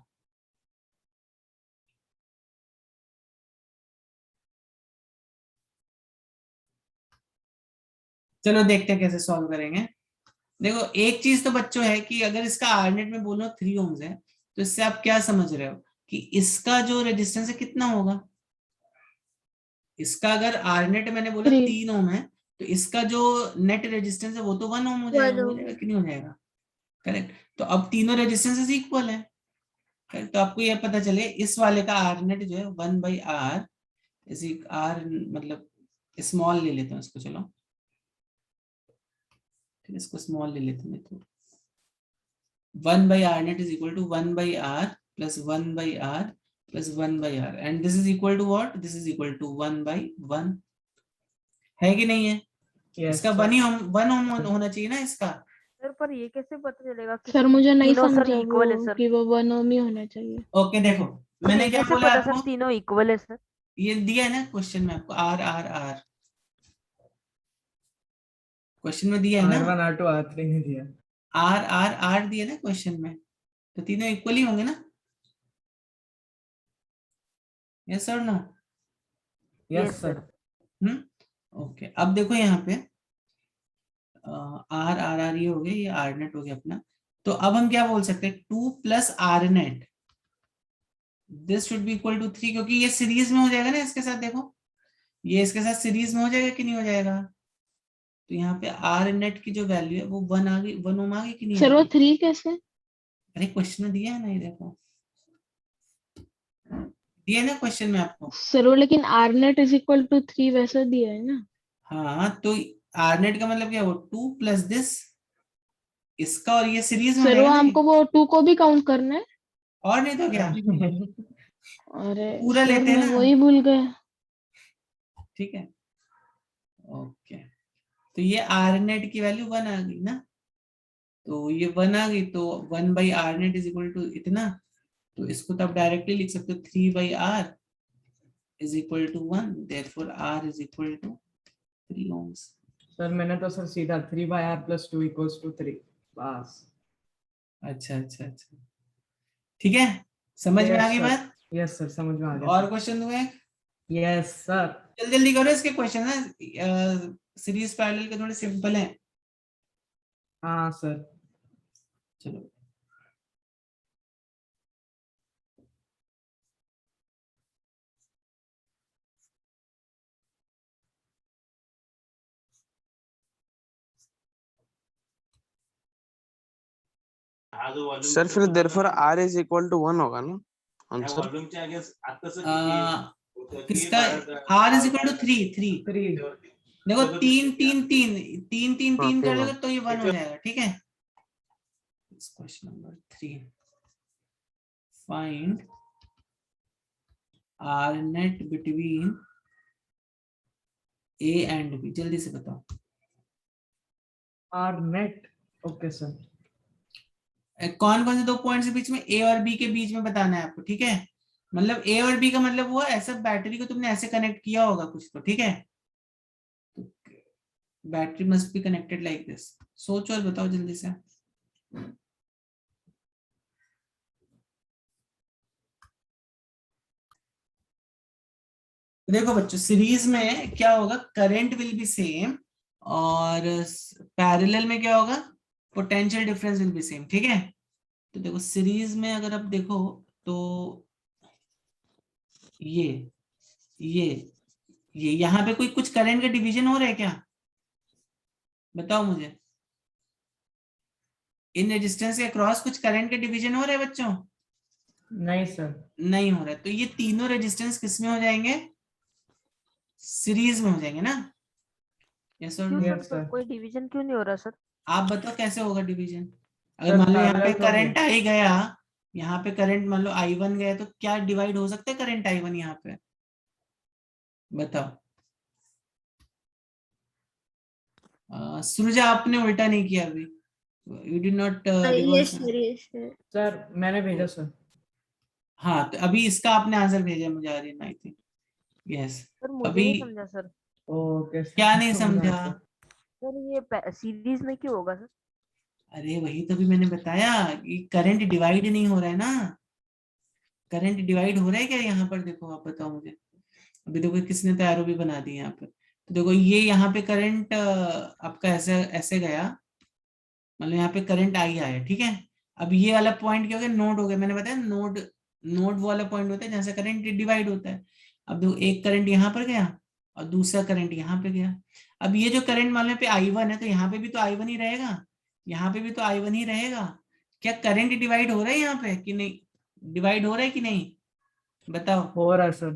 चलो देखते हैं कैसे सॉल्व करेंगे। देखो एक चीज तो बच्चों है कि अगर इसका आर नेट में बोलो 3 ohms है, तो इससे आप क्या समझ रहे हो कि इसका जो रेजिस्टेंस है कितना होगा? इसका अगर आर नेट मैंने बोला 3। 3 ohm है, तो इसका जो नेट रेजिस्टेंस है वो तो 1 ohm हो जाएगा, हो जाएगा कि नहीं हो जाएगा? करेक्ट। तो अब तीनों रेजिस्टेंसेस इक्वल है, तो आपको यह पता चले इस वाले का आर नेट जो है 1/r इसी आर, मतलब स्मॉल ले लेते हैं इसको, चलो ठीक है, इसको स्मॉल ले लेते हैं। तो 1/r net is equal to 1/r plus 1/r plus 1/r, and this is equal to what? This is equal to 1/1, है कि नहीं है? Yes, इसका sir. 1 ohm होना चाहिए ना इसका। सर पर ये कैसे पता चलेगा कि सर मुझे नहीं तीनों सर समझा इक्वल है वो सर? कि वो 1 ohm ही होना चाहिए। ओके देखो तो मैंने ये क्या कैसे बोला पता सर आपको, तीनों इक्वल है सर? ये दिया है ना क्वेश्चन में आपको, आर आर आर क्वेश्चन में दिया है ना, R1 R2 R3 नहीं दिया। आर आर आर दिया ना क्वेश्चन में, तो तीनों इक्वल ही होंगे ना? यस और नो? Yes sir. ओके अब देखो यहाँ पे आर आर आर ये हो गया, ये आर नेट हो गया अपना। तो अब हम क्या बोल सकते हैं, 2 + R net this should be equal to 3, क्योंकि ये सीरीज में हो जाएगा ना इसके साथ। देखो ये इसके साथ सीरीज में हो जाएगा कि नहीं हो जाएगा। तो यहाँ पे आर नेट की जो वैल्यू है वो 1 आ गई, 1 ओम आ गई कि नहीं आ सर वो गई? 3 कैसे? अरे क्वेश्चन में दिया है ना, ये देखो दिया है ना क्वेश्चन में आपको। सर वो लेकिन R net is equal to 3 वैसा दिया है ना। हाँ तो आर नेट का मतलब क्या, वो 2 प्लस दिस, इसका और ये सीरीज में हो सर वो जाएगा ना। हमको वो 2 को भी काउंट करना है। और नहीं तो क्या, अरे पूरा सर लेते हैं मैं ना। वही भूल गए। ठीक है ओके। तो ये आर नेट की वैल्यू 1 आ गई ना, तो ये 1 आ गई, तो 1 by R net is equal to इतना। तो इसको तो आप डायरेक्टली लिख सकते हो 3 by R is equal to 1, therefore R is equal to 3 ohms। Sir मैंने तो सर सीधा 3/r + 2 = 3 बस। अच्छा अच्छा अच्छा ठीक है, समझ में आ गई बात। यस सर समझ में आ गया और सर। क्वेश्चन हुए? Yes sir. जल्दी जल्दी करो इसके क्वेश्चन ना, सीरीज पैरेलल के थोड़े सिंपल हैं। हाँ सर। चलो हा जो volume सर फिर चा therefore r is equal to 1 होगा ना ह्या आंसर? volume च्या आगे आताच किसका आर इज इक्वल टू 3 3? 3 देखो 3 3 3 3 3 हाँ, 3 कर तीन लोगे तो ये 1 हो जाएगा। ठीक है, question number 3, find R net between A and B. जल्दी से बताओ। r net। Okay sir. कौन कौन से दो पॉइंट्स के बीच में, ए और बी के बीच में बताना है आपको। ठीक है, मतलब ए और बी का मतलब हुआ ऐसा, बैटरी को तुमने ऐसे कनेक्ट किया होगा कुछ तो। ठीक है, battery must be connected like this. सोचो और बताओ जल्दी से। देखो बच्चों, सीरीज में क्या होगा, करंट विल बी सेम, और पैरेलल में क्या होगा, potential difference will be same. ठीक है, तो देखो सीरीज में अगर आप देखो तो ये यहाँ पे कोई कुछ करंट का डिवीजन हो रहा है क्या, बताओ मुझे। इन रेजिस्टेंस के अक्रॉस कुछ करंट का डिवीजन हो रहा है बच्चों? नहीं सर। नहीं हो रहा है। तो ये तीनों रेजिस्टेंस किस में हो जाएंगे, सीरीज में हो जाएंगे ना। यस और क्यों नो? Yes, sir sir. कोई डिवीजन क्यों नहीं हो रहा सर? आप बताओ कैसे होगा डिवीजन। अगर Sir, मान लो यहाँ पे parallel तो करंट आ ही गया, यहाँ पे करंट मान लो I1 गया, तो क्या डिवाइड हो सकता है करंट I1 यहाँ पे, बताओ। सूरज आपने उल्टा नहीं किया अभी, you did not reverse. yes sir। Sir मैंने भेजा सर। हाँ तो अभी इसका आपने आंसर भेजा मुझे, Aryan I think. Yes sir मुझे अभी नहीं समझा सर। ओके क्या नहीं समझा? सर ये सीरीज में क्यों होगा सर? अरे वही तो भी मैंने बताया कि करंट डिवाइड नहीं हो रहा है ना। करंट डिवाइड हो रहा है क्या यहाँ पर, देखो आप बताओ मुझे। अभी देखो किसने तो एरो भी बना दी यहाँ पर। तो देखो ये यहाँ पे करंट आपका ऐसे ऐसे गया, मतलब यहाँ पे करंट आई आया। ठीक है, अब ये वाला पॉइंट क्या हो गया, नोड हो गया। मैंने बताया नोड, नोड वाला पॉइंट होता है जहाँ से करंट डिवाइड होता है। अब देखो एक करंट यहाँ पर गया और दूसरा करंट यहाँ पे गया। अब ये जो करंट मान लो पे I1 है, तो यहाँ पे भी तो I1 ही रहेगा, यहाँ पे भी तो I1 ही रहेगा। क्या करंट डिवाइड हो रहा है यहाँ पे कि नहीं, डिवाइड हो रहा है कि नहीं, बताओ। हो रहा है सर।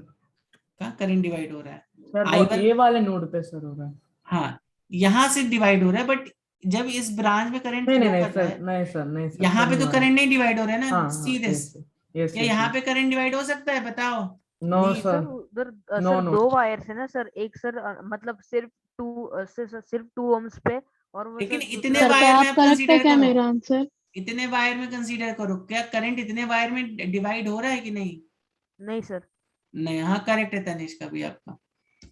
कहाँ करंट डिवाइड हो रहा है? सर वो I1 ए वाले नोड पे सर हो रहा है। हाँ यहाँ से डिवाइड हो रहा है, बट जब इस ब्रांच में करंट नहीं फ्लो नहीं नहीं कर रहा सर, है, नहीं सर, नहीं सर, यहाँ सर पे नहीं तो हो रहा। करंट नहीं डिवाइड हो रहा है ना। हाँ सी हाँ दिस, यस क्या यस यहाँ यस। पे करंट डिवाइड हो सकता है, बताओ। नो नहीं। सर। सर उधर नो सर नो। दो वायर्स है ना सर, एक सर मतलब सिर्फ 2 ohms पे, और वो लेकिन सर इतने दूसरा सर वायर क्या में आप आप करेक्ट है कंसीडर क्या करो, मेरा आंसर? इतने वायर में कंसीडर करो, क्या करंट इतने वायर में डिवाइड हो रहा है कि नहीं? नहीं सर। नहीं, हाँ करेक्ट है तनिष्क का भी आपका।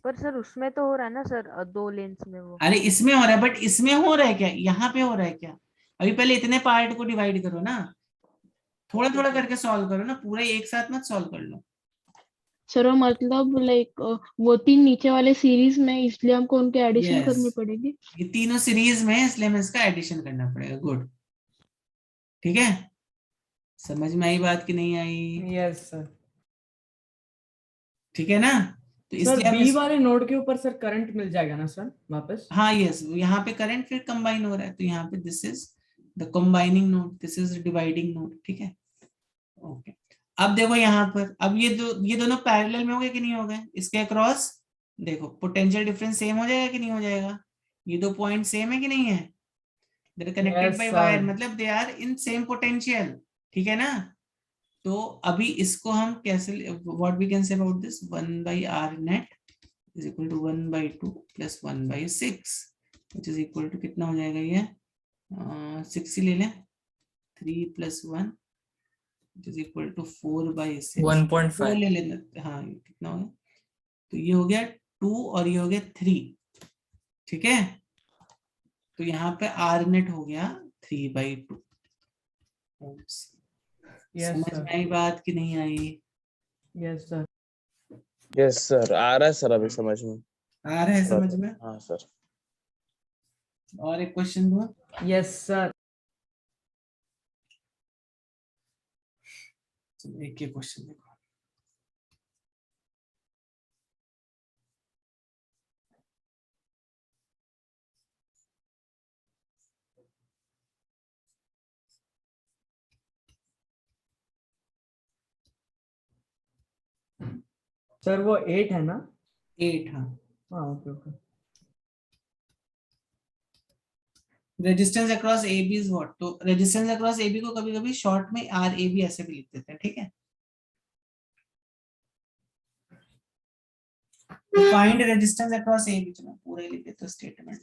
पर सर उसमें तो हो रहा है ना सर, 2 लेन्स में वो। अरे इसमें हो रहा है, बट इसमें हो रहा है क्या, यहाँ पे हो रहा है क्या? अभी पहले इतने पार्ट को डिवाइड करो ना, थोड़ा ओके थोड़ा सर। करके सॉल्व करो ना, पूरा एक साथ मत सॉल्व कर लो। सर वो मतलब लाइक वो 3 नीचे वाले सीरीज में, इसलिए हमको उनके एडिशन यस, करनी पड़ेगी। ये तीनों सीरीज में है, इसलिए हमें इसका एडिशन करना पड़ेगा। गुड, ठीक है, समझ में आई बात कि नहीं आई? Yes sir. ठीक है ना? तो सर इसलिए आप बी वाले नोड के ऊपर सर करंट मिल जाएगा ना सर वापस? हाँ यस, यहाँ पे करंट फिर कंबाइन हो रहा है, तो यहाँ पे this is the combining node, this is dividing node, ठीक है? ओके, अब देखो यहाँ पर, अब ये दोनों पैरेलल में हो गए कि नहीं हो गए? इसके अक्रॉस देखो पोटेंशियल डिफरेंस सेम हो जाएगा कि नहीं हो जाएगा? ये दो पॉइंट सेम है कि नहीं है? They are connected Yes, by sir. Wire, मतलब they are in same potential, ठीक है ना? तो अभी इसको हम कैसे, what we can say about this, 1/r net is equal to 1/2 plus 1/6 which is equal to कितना हो जाएगा ये? 6 ही ले लें, 3 plus 1 which is equal to 4/6, 1.5 4 ले लेना, हाँ ये कितना हो गया? तो ये हो गया 2 और ये हो गया 3, ठीक है? तो यहाँ पे r net हो गया 3/2 ohms। Yes, समझ sir. में आई बात कि नहीं आई? Yes, sir. यस सर, आ रहा है सर अभी समझ में। आ रहा है समझ में? हाँ सर। और एक क्वेश्चन दूं? Yes, sir. चलो एक ही क्वेश्चन देखो। सर वो 8 है ना? 8, हाँ। हाँ, okay okay. Resistance across A B is what? तो रेजिस्टेंस अक्रॉस ए बी को कभी कभी शॉर्ट में आर ए बी ऐसे भी लिख देते हैं, ठीक है? Find resistance across A B, चलो पूरा ही लिख देते स्टेटमेंट।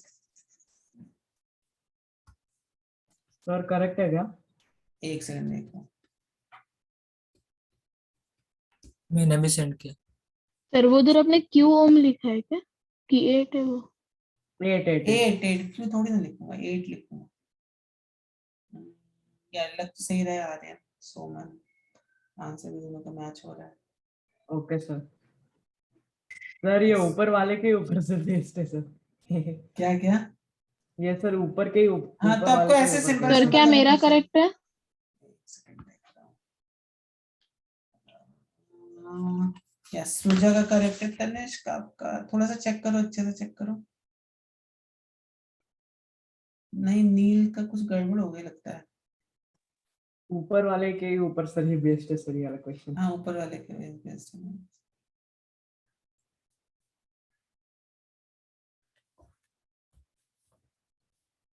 सर करेक्ट है क्या? एक सेकंड देखो, मैंने भी सेंड किया। सर वो उधर आपने क्यू ओम लिखा है क्या कि 8 है वो? 8 8 क्यों थोड़ी ना लिखूंगा, 8 लिखूंगा। यार लग तो सही रहा है आर्यन, सोमन, आंसर भी दोनों का मैच हो रहा है। Okay sir. सर ये ऊपर वाले के ऊपर से बेस्ड है सर। क्या क्या? ये सर ऊपर के हाँ, ऊपर तो आपको वाले के ऐसे ऊपर सिंपल based सर है। क्या मेरा करेक्ट है? यस, सृजा का करेक्ट है, तनिष का आपका थोड़ा सा चेक करो, अच्छे से चेक करो। नहीं, नील का कुछ गड़बड़ हो गई लगता है। ऊपर वाले के ऊपर सर ही बेस्ड है सर ये वाला क्वेश्चन। हाँ, ऊपर वाले के बेस्ट है।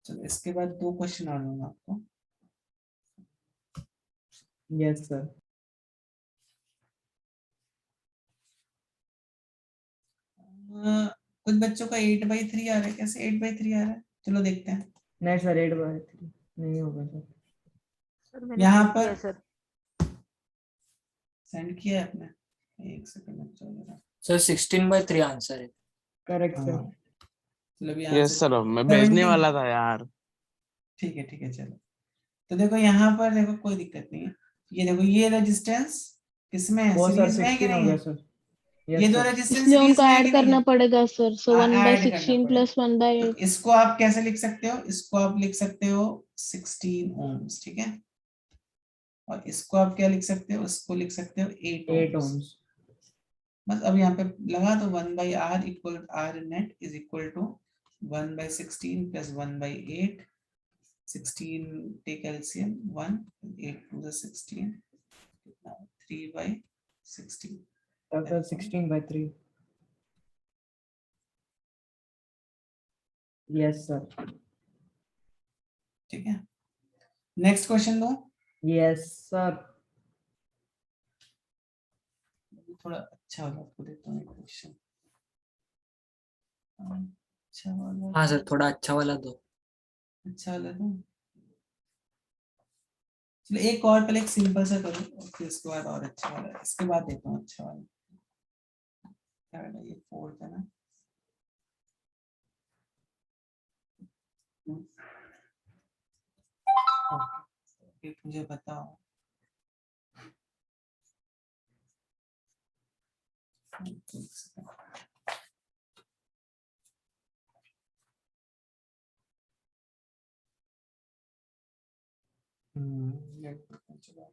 चलो इसके बाद 2 क्वेश्चन और दूंगा आपको। Yes sir. कुछ बच्चों का 8/3 आ रहा है, कैसे 8/3 आ रहा है? चलो देखते हैं। नहीं सर 8/3 नहीं होगा सर। सर मैंने यहाँ send किया पर है सर। सेंड किया है आपने? एक सेकंड चलो। सर 16/3 आंसर है। Correct sir. हाँ, चलो अभी यहाँ यस से सर, मैं भेजने 17, वाला था यार। ठीक है चलो। तो देखो यहाँ पर देखो, कोई दिक्कत नहीं है। ये देखो, ये रेजिस्टेंस किसमें है? वो सर सीरीज में है कि 16 हो नहीं गया है? सर। ये यस दो सर। रेजिस्टेंस इसलिए सीरीज हमको में है ऐड कि नहीं करना है? पड़ेगा सर, सो हाँ, ऐड 1/16 करना पड़ेगा। प्लस 1/8। तो इसको आप कैसे लिख सकते हो? इसको आप लिख सकते हो 16 ohms, ठीक है? और इसको आप क्या लिख सकते हो? इसको लिख सकते हो 8 8 ohms। ohms। बस अब यहाँ पे लगा दो 1/r equal r net is equal to 1/16 plus 1/8। 16 take LCM 1, 8 to the 16, 3/16। Sir 16/3। Yes sir. ठीक है, नेक्स्ट क्वेश्चन दो। Yes sir. थोड़ा अच्छा वाला आपको देता हूँ क्वेश्चन। अच्छा वाला, हाँ सर थोड़ा अच्छा वाला दो। अच्छा वाला दो। चलो एक और, पहले एक सिंपल सा करो और फिर उसके बाद और अच्छा वाला, इसके बाद देता हूँ अच्छा वाला। क्या वाला? ये 4 था ना? ओके, मुझे बताओ। चलो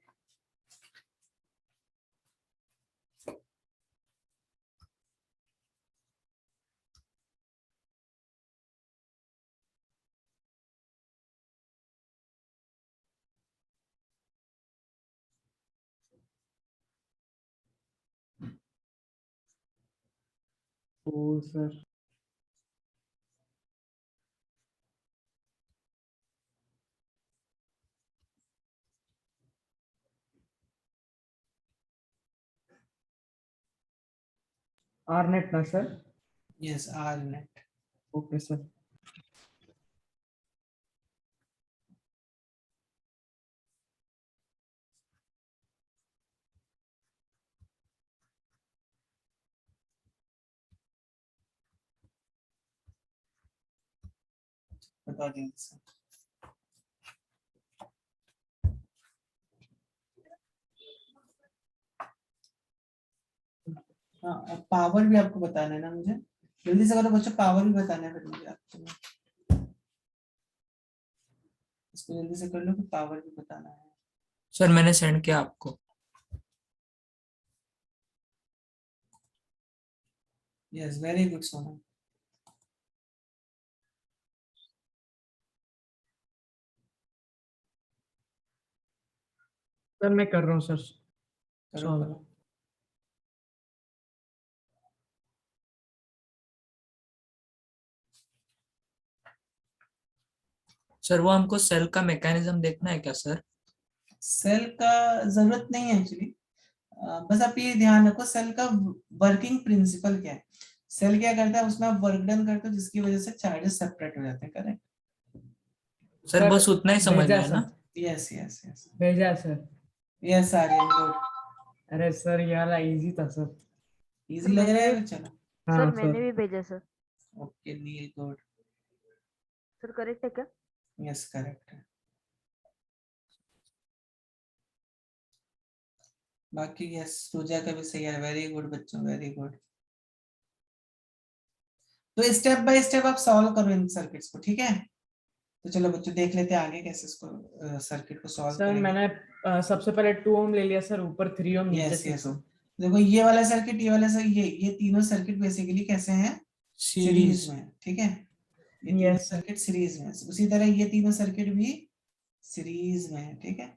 ओ सर आर नेट ना sir. Yes R net. Okay sir. बता देंगे सर. हाँ अब पावर भी आपको बताना है ना मुझे. जल्दी से करो बच्चों, पावर भी बताना है फिर मुझे आपको. इसको जल्दी से कर लो कि पावर भी बताना है. सर मैंने सेंड किया आपको. यस वेरी गुड सोना. सर मैं कर रहा हूँ सर. करो Solve. करो. सर वो हमको सेल का मैकेनिज्म देखना है क्या सर? सेल का जरूरत नहीं है एक्चुअली. बस आप ये ध्यान रखो सेल का वर्किंग प्रिंसिपल क्या है. सेल क्या करता है, उसमें आप वर्क डन करते हो जिसकी वजह से चार्जेस सेपरेट हो जाते हैं. करेक्ट. सर बस उतना ही समझना भेजा है ना? सर. यस यस यस भेजा सर. Yes Aryan good. अरे सर ये वाला इजी था सर. इजी लग रहा है. चलो हाँ सर सर. मैंने भी भेजा सर. ओके नील गुड. सर करेक्ट है क्या? यस करेक्ट है. बाकी यस रोजा का भी सही है. वेरी गुड बच्चों वेरी गुड. तो स्टेप बाय स्टेप आप सॉल्व करो इन सर्किट्स को. ठीक है. तो चलो बच्चों देख लेते हैं आगे कैसे इसको सर्किट को सॉल्व सर करेंगे. मैंने सबसे पहले 2 ओम ले लिया सर, ऊपर 3 ओम, नीचे यस 6 यस. ओम. देखो ये वाला सर्किट ये वाला सर्किट ये तीनों सर्किट बेसिकली कैसे हैं, सीरीज सीरीज. में. ठीक है. ये तीनों यस सर. सर्किट सीरीज में. उसी तरह ये तीनों सर्किट भी सीरीज में है. ठीक है.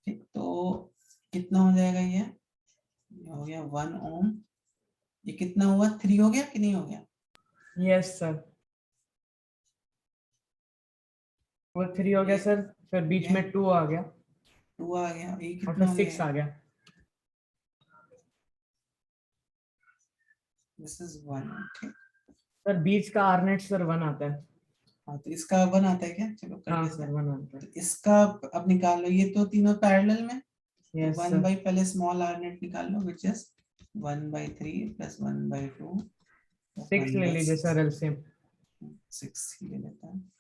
ठीक. तो कितना हो जाएगा ये हो गया 1 ओम. ये कितना हुआ 3 हो गया कि नहीं हो गया? Yes sir. वो 3 हो गया सर, फिर बीच में 2 आ गया 2 आ गया. ये और कितना फिर हो 6 गया? आ गया. This is 1. ठीक. सर बीच का आर नेट सर 1 आता है. हाँ तो इसका 1 आता है क्या? चलो कर हाँ लेते सर हैं. 1 आता तो है. इसका अब निकाल लो. ये तो तीनों पैरेलल में. तो यस 1 सर. बाई पहले स्मॉल आर नेट निकाल लो विच इज 1/3 प्लस 1/2 6 ले लीजिए सर एलसीएम. 6 ही ले लेता हूँ.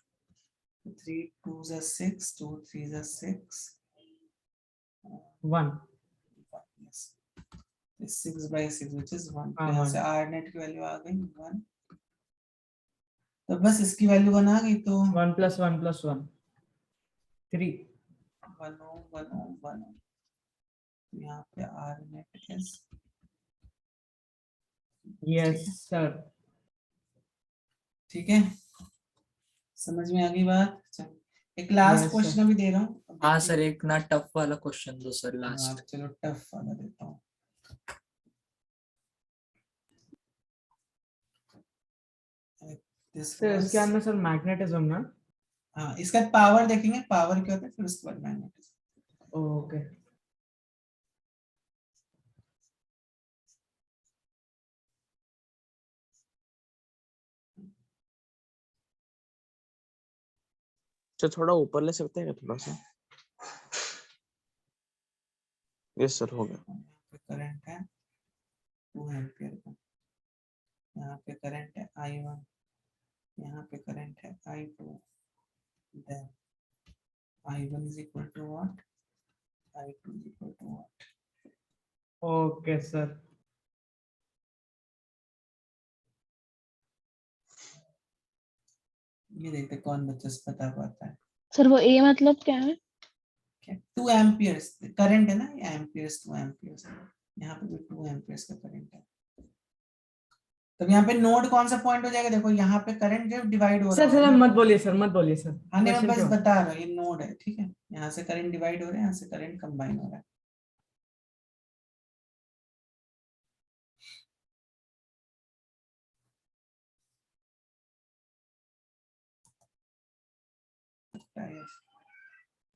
3 2s are 6 2 3s are 6 1. yes. 6/6 which is 1. हाँ, यहाँ 1. से आर नेट की वैल्यू आ गई 1. तो बस इसकी वैल्यू 1 आ गई. तो 1 + 1 + 1 3. 1 ओम 1 ओम 1 ओम. यहाँ पे R net is yes sir. ठीक है. समझ में आ गई बात. चलो एक लास्ट Yes, क्वेश्चन sir. अभी दे रहा हूँ. हाँ सर एक ना टफ वाला क्वेश्चन दो सर हाँ, लास्ट. चलो टफ वाला देता हूँ. सर इसके अंदर सर मैग्नेटिज्म ना. हाँ इसका पावर देखेंगे. पावर क्या होता है फिर उसके बाद मैग्नेटिज्म. ओके. तो थोड़ा ऊपर ले सकते हैं क्या थोड़ा सा? यस सर हो गया. करंट है 2 एम्पियर का. यहाँ पे करंट है I1. यहाँ पे करंट है I2. Then I1 is equal to what? I2 is equal to what? Okay sir. ये देखते कौन बच्चा से बता पाता है. सर वो ए मतलब क्या है? 2 एम्पियर्स करंट है ना. ये एम्पियर्स 2 एम्पियर्स. यहाँ पे भी 2 एम्पियर्स का करंट है. तब यहाँ पे नोड कौन सा पॉइंट हो जाएगा? देखो यहाँ पे करंट जो डिवाइड हो रहा सर है. मत बोलिए सर, मत बोलिए सर. हाँ नहीं मैं Question बस क्यों? बता रहा हूँ. ये नोड है. ठीक है. यहाँ से करंट डिवाइड हो रहा है, यहाँ से करंट कंबाइन हो रहा है.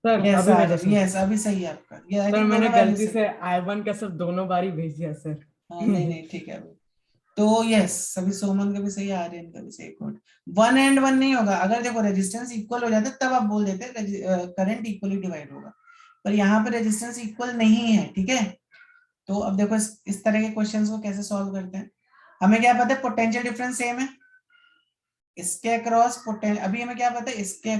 सर यस अभी आ भेजा रहा सर। है, यस अभी सही है आपका। ये आई सर थिंक मैंने दोनों वैल्यू गलती से, से I1 का सर दोनों बार ही भेज दिया सर। हाँ नहीं नहीं ठीक है अभी। तो यस सभी सोमन का भी सही, आर्यन का भी सही। कोड 1 and 1 नहीं होगा, अगर देखो रेजिस्टेंस इक्वल हो जाता तब आप बोल देते करंट इक्वली डिवाइड होगा, पर यहाँ पे रेजिस्टेंस इक्वल नहीं है, ठीक है। तो अब देखो इस तरह के क्वेश्चंस को कैसे सॉल्व करते हैं। हमें क्या पता है, पोटेंशियल डिफरेंस सेम है, इसके अक्रॉस अभी हमें क्या पता है, इसके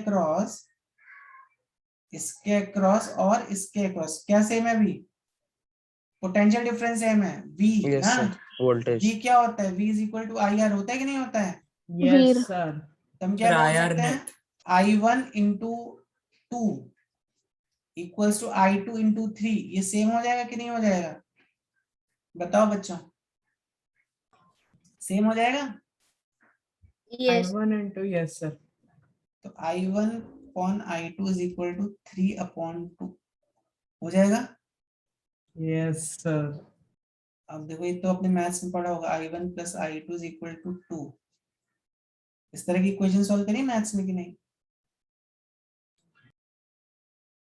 अक्रॉस और इसके अक्रॉस क्या सेम है, अभी पोटेंशियल डिफरेंस सेम है, V यस ना। Sir, voltage. V क्या होता है, V is equal to IR होता है कि नहीं होता है। यस वीर। सर। तो हम क्या सर, बोल IR सकते हैं, net। I1 into 2 equals to I2 into 3, ये सेम हो जाएगा कि नहीं हो जाएगा, बताओ बच्चों, सेम हो जाएगा। Yes. I1 into yes sir. तो I1 upon I2 is equal to 3 upon 2 हो जाएगा। Yes sir. अब देखो ये तो अपने मैथ्स में पढ़ा होगा, I1 plus I2 is equal to 2। इस तरह की इक्वेशन सॉल्व करिए मैथ्स में कि नहीं,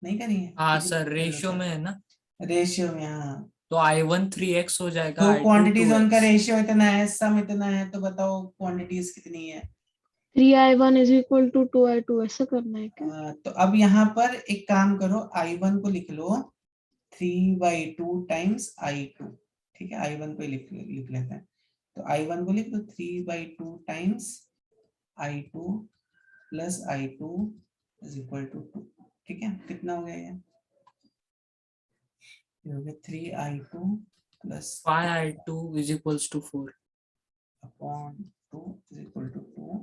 नहीं करी है। हाँ सर, रेशियो में है ना, रेशियो में, हाँ तो I1 3x हो जाएगा, दो I2 क्वांटिटीज उनका 2x। रेशियो इतना है, सम इतना है, तो बताओ क्वांटिटीज कितनी है। 3I1 is equal to 2I2 ऐसा करना है क्या? तो अब यहाँ पर एक काम करो, I1 को लिख लो 3/2 टाइम्स I2, ठीक है, I1 को लिख लेते हैं। तो I1 को लिख दो 3/2 times I2 plus I2 is equal to 2, ठीक है। कितना हो गया ये हो गया 3I2 plus 5I2 is equals to 4। Upon 2 is equal to 2,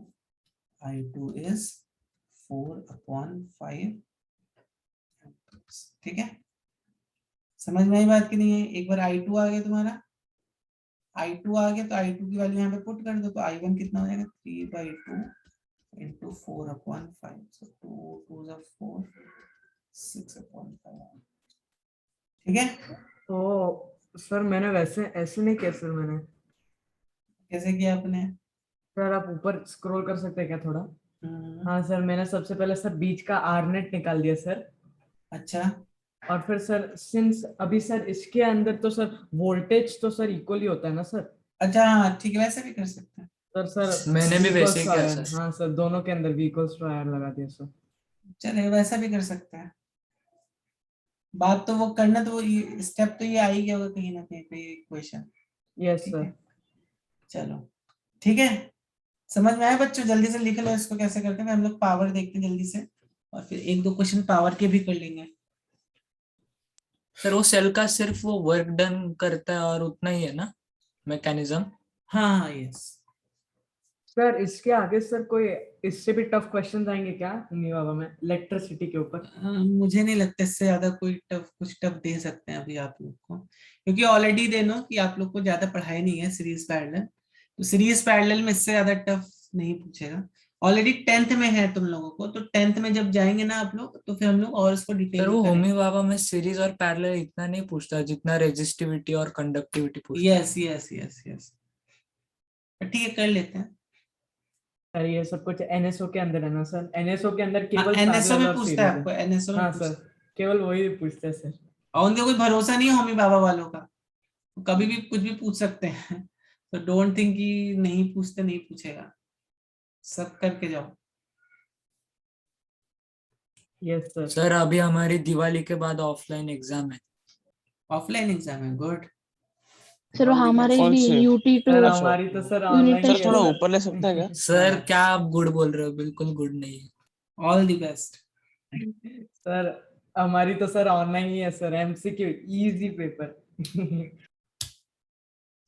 I2 is 4 upon 5, ठीक है। समझ में आई बात की नहीं है। एक बार I2 आ गया तुम्हारा, I2 आ गया तो I2 की वैल्यू यहाँ पे पुट कर दो, तो I1 कितना हो जाएगा 3/2 into 4 upon 5, so 2 2s are 4, 6 upon 5, ठीक है। तो सर मैंने वैसे ऐसे नहीं किया सर, मैंने कैसे किया आपने, सर आप ऊपर स्क्रॉल कर सकते हैं क्या थोड़ा? हम्म, हाँ सर, मैंने सबसे पहले सर बीच का R नेट निकाल दिया सर, अच्छा और फिर सर सिंस अभी सर इसके अंदर तो सर वोल्टेज तो सर इक्वल ही होता है ना सर। अच्छा हाँ ठीक है, वैसे भी कर सकते हैं। सर मैंने भी V वैसे equals ही to किया IR, सर। हाँ सर दोनों के अंदर V equals to IR लगा दिया सर। चले वैसा भी कर सकते हैं। बात तो वो करना, तो वो स्टेप तो ये आ ही गया होगा कहीं ना कहीं पे इक्वेशन, यस ठीक सर। है। चलो ठीक है, समझ में आया बच्चों, जल्दी से लिख लो इसको कैसे करते हैं। हम लोग पावर देखते हैं जल्दी से, और फिर एक दो क्वेश्चन पावर के भी कर लेंगे। सर वो सेल का सिर्फ वो वर्क डन करता है और उतना ही है ना मैकेनिज्म। हाँ हाँ यस। सर इसके आगे सर कोई इससे भी टफ क्वेश्चंस आएंगे क्या उन्हीं बाबा में इलेक्ट्रिसिटी के ऊपर? मुझे नहीं लगता इससे ज्यादा कोई कुछ टफ दे सकते हैं अभी आप लोग को, क्योंकि ऑलरेडी देनो कि आप लोग को ज्यादा पढ़ाई नहीं है सीरीज पैरेलल, तो सीरीज पैरेलल में इससे ज्यादा टफ नहीं पूछेगा। ऑलरेडी 10th में है तुम लोगों को, तो 10th में जब जाएंगे ना आप लोग, तो फिर हम लोग और इसको डिटेल सर में वो करेंगे। होमी बाबा में सीरीज और पैरेलल इतना नहीं पूछता जितना रेजिस्टिविटी और कंडक्टिविटी पूछता है। यस यस यस यस, ठीक है कर लेते हैं। सर ये सब कुछ NSO के अंदर है ना सर? NSO के अंदर केवल एनएसओ पैरेलल में और पूछता है सीरीज आपको, है। एनएसओ में हाँ पूछता सर, है, केवल वही पूछते हैं सर। और उनका कोई भरोसा नहीं है होमी बाबा वालों का, कभी भी कुछ भी पूछ सकते हैं। तो डोंट थिंक कि नहीं पूछते, नहीं पूछेगा, सब करके जाओ। Yes sir. सर अभी हमारी दिवाली के बाद ऑफलाइन एग्जाम है। ऑफलाइन एग्जाम है, गुड। सर हमारे कौन भी सी? UT2 सर अच्छा। हमारी तो सर Unit ऑनलाइन ही test सर है थोड़ा होगा। सर। ऊपर ले सकते हैं क्या? सर क्या आप गुड बोल रहे हो, बिल्कुल गुड नहीं है। All the best. सर हमारी तो सर ऑनलाइन ही है सर, MCQ इजी पेपर।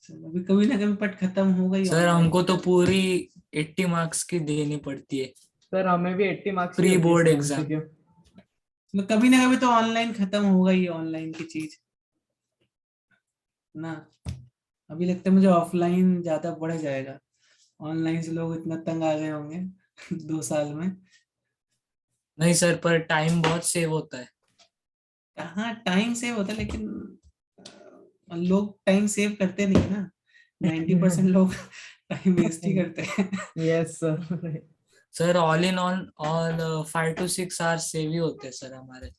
अभी कभी ना कभी पट खत्म होगा ही सर online। हमको तो पूरी 80 मार्क्स की देनी पड़ती है सर हमें भी 80 मार्क्स प्री बोर्ड एग्जाम। तो कभी ना कभी तो ऑनलाइन खत्म होगा ही, ऑनलाइन की चीज ना। अभी लगता है मुझे ऑफलाइन ज्यादा बढ़ जाएगा, ऑनलाइन से लोग इतना तंग आ गए होंगे 2 साल में। नहीं सर, पर टाइम बहुत सेव होता है। हाँ टाइम सेव होता है, लेकिन लोग टाइम सेव करते नहीं ना, 90% लोग टाइम वेस्ट ही करते हैं। Yes sir. Sir all in all 5 to 6 hours save ही होते हैं सर हमारे।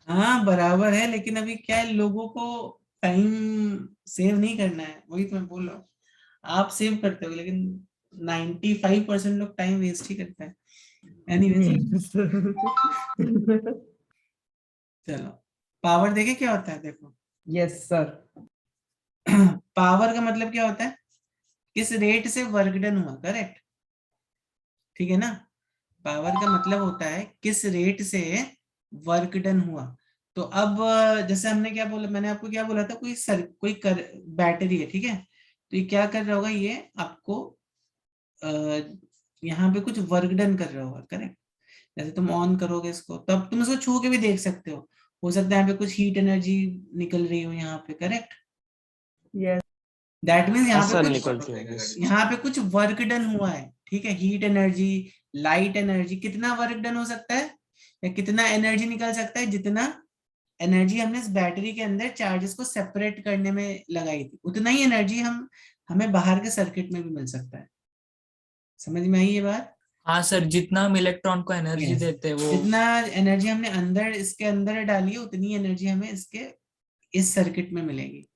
हाँ बराबर है, लेकिन अभी क्या है, लोगों को टाइम सेव नहीं करना है, वही तो मैं बोल रहा हूँ। आप सेव करते हो लेकिन 95% लोग टाइम वेस्ट ही करते हैं। एनीवेज, चलो पावर देखे क्या होता है, देखो यस सर। पावर का मतलब क्या होता है, किस रेट से वर्क डन हुआ, करेक्ट, ठीक है ना। पावर का मतलब होता है किस रेट से वर्क डन हुआ। तो अब जैसे हमने क्या बोला, मैंने आपको क्या बोला था, कोई बैटरी है, ठीक है, तो ये क्या कर रहा होगा, ये आपको यहाँ पे कुछ वर्क डन कर रहा होगा, करेक्ट। जैसे तुम ऑन करोगे इसको, तब तुम इसको छू के भी देख सकते हो सकता है यहाँ पे कुछ हीट एनर्जी निकल रही हो यहाँ पे, करेक्ट। यस दैट मीन्स ऐसा निकलती है। यहाँ पे कुछ वर्क डन हुआ है, ठीक है, हीट एनर्जी, लाइट एनर्जी, कितना वर्क डन हो सकता है या कितना एनर्जी निकल सकता है, जितना एनर्जी हमने इस बैटरी के अंदर चार्जेस को सेपरेट करने में लगाई थी, उतना ही एनर्जी हमें बाहर के सर्किट में भी मिल सकता है। समझ में आई ये बात? हाँ सर, जितना हम इलेक्ट्रॉन को एनर्जी Yes. देते हैं वो। जितना एनर्जी हमने इसके अंदर डाली है, उतनी एनर्जी हमें इस सर्किट में मिलेगी,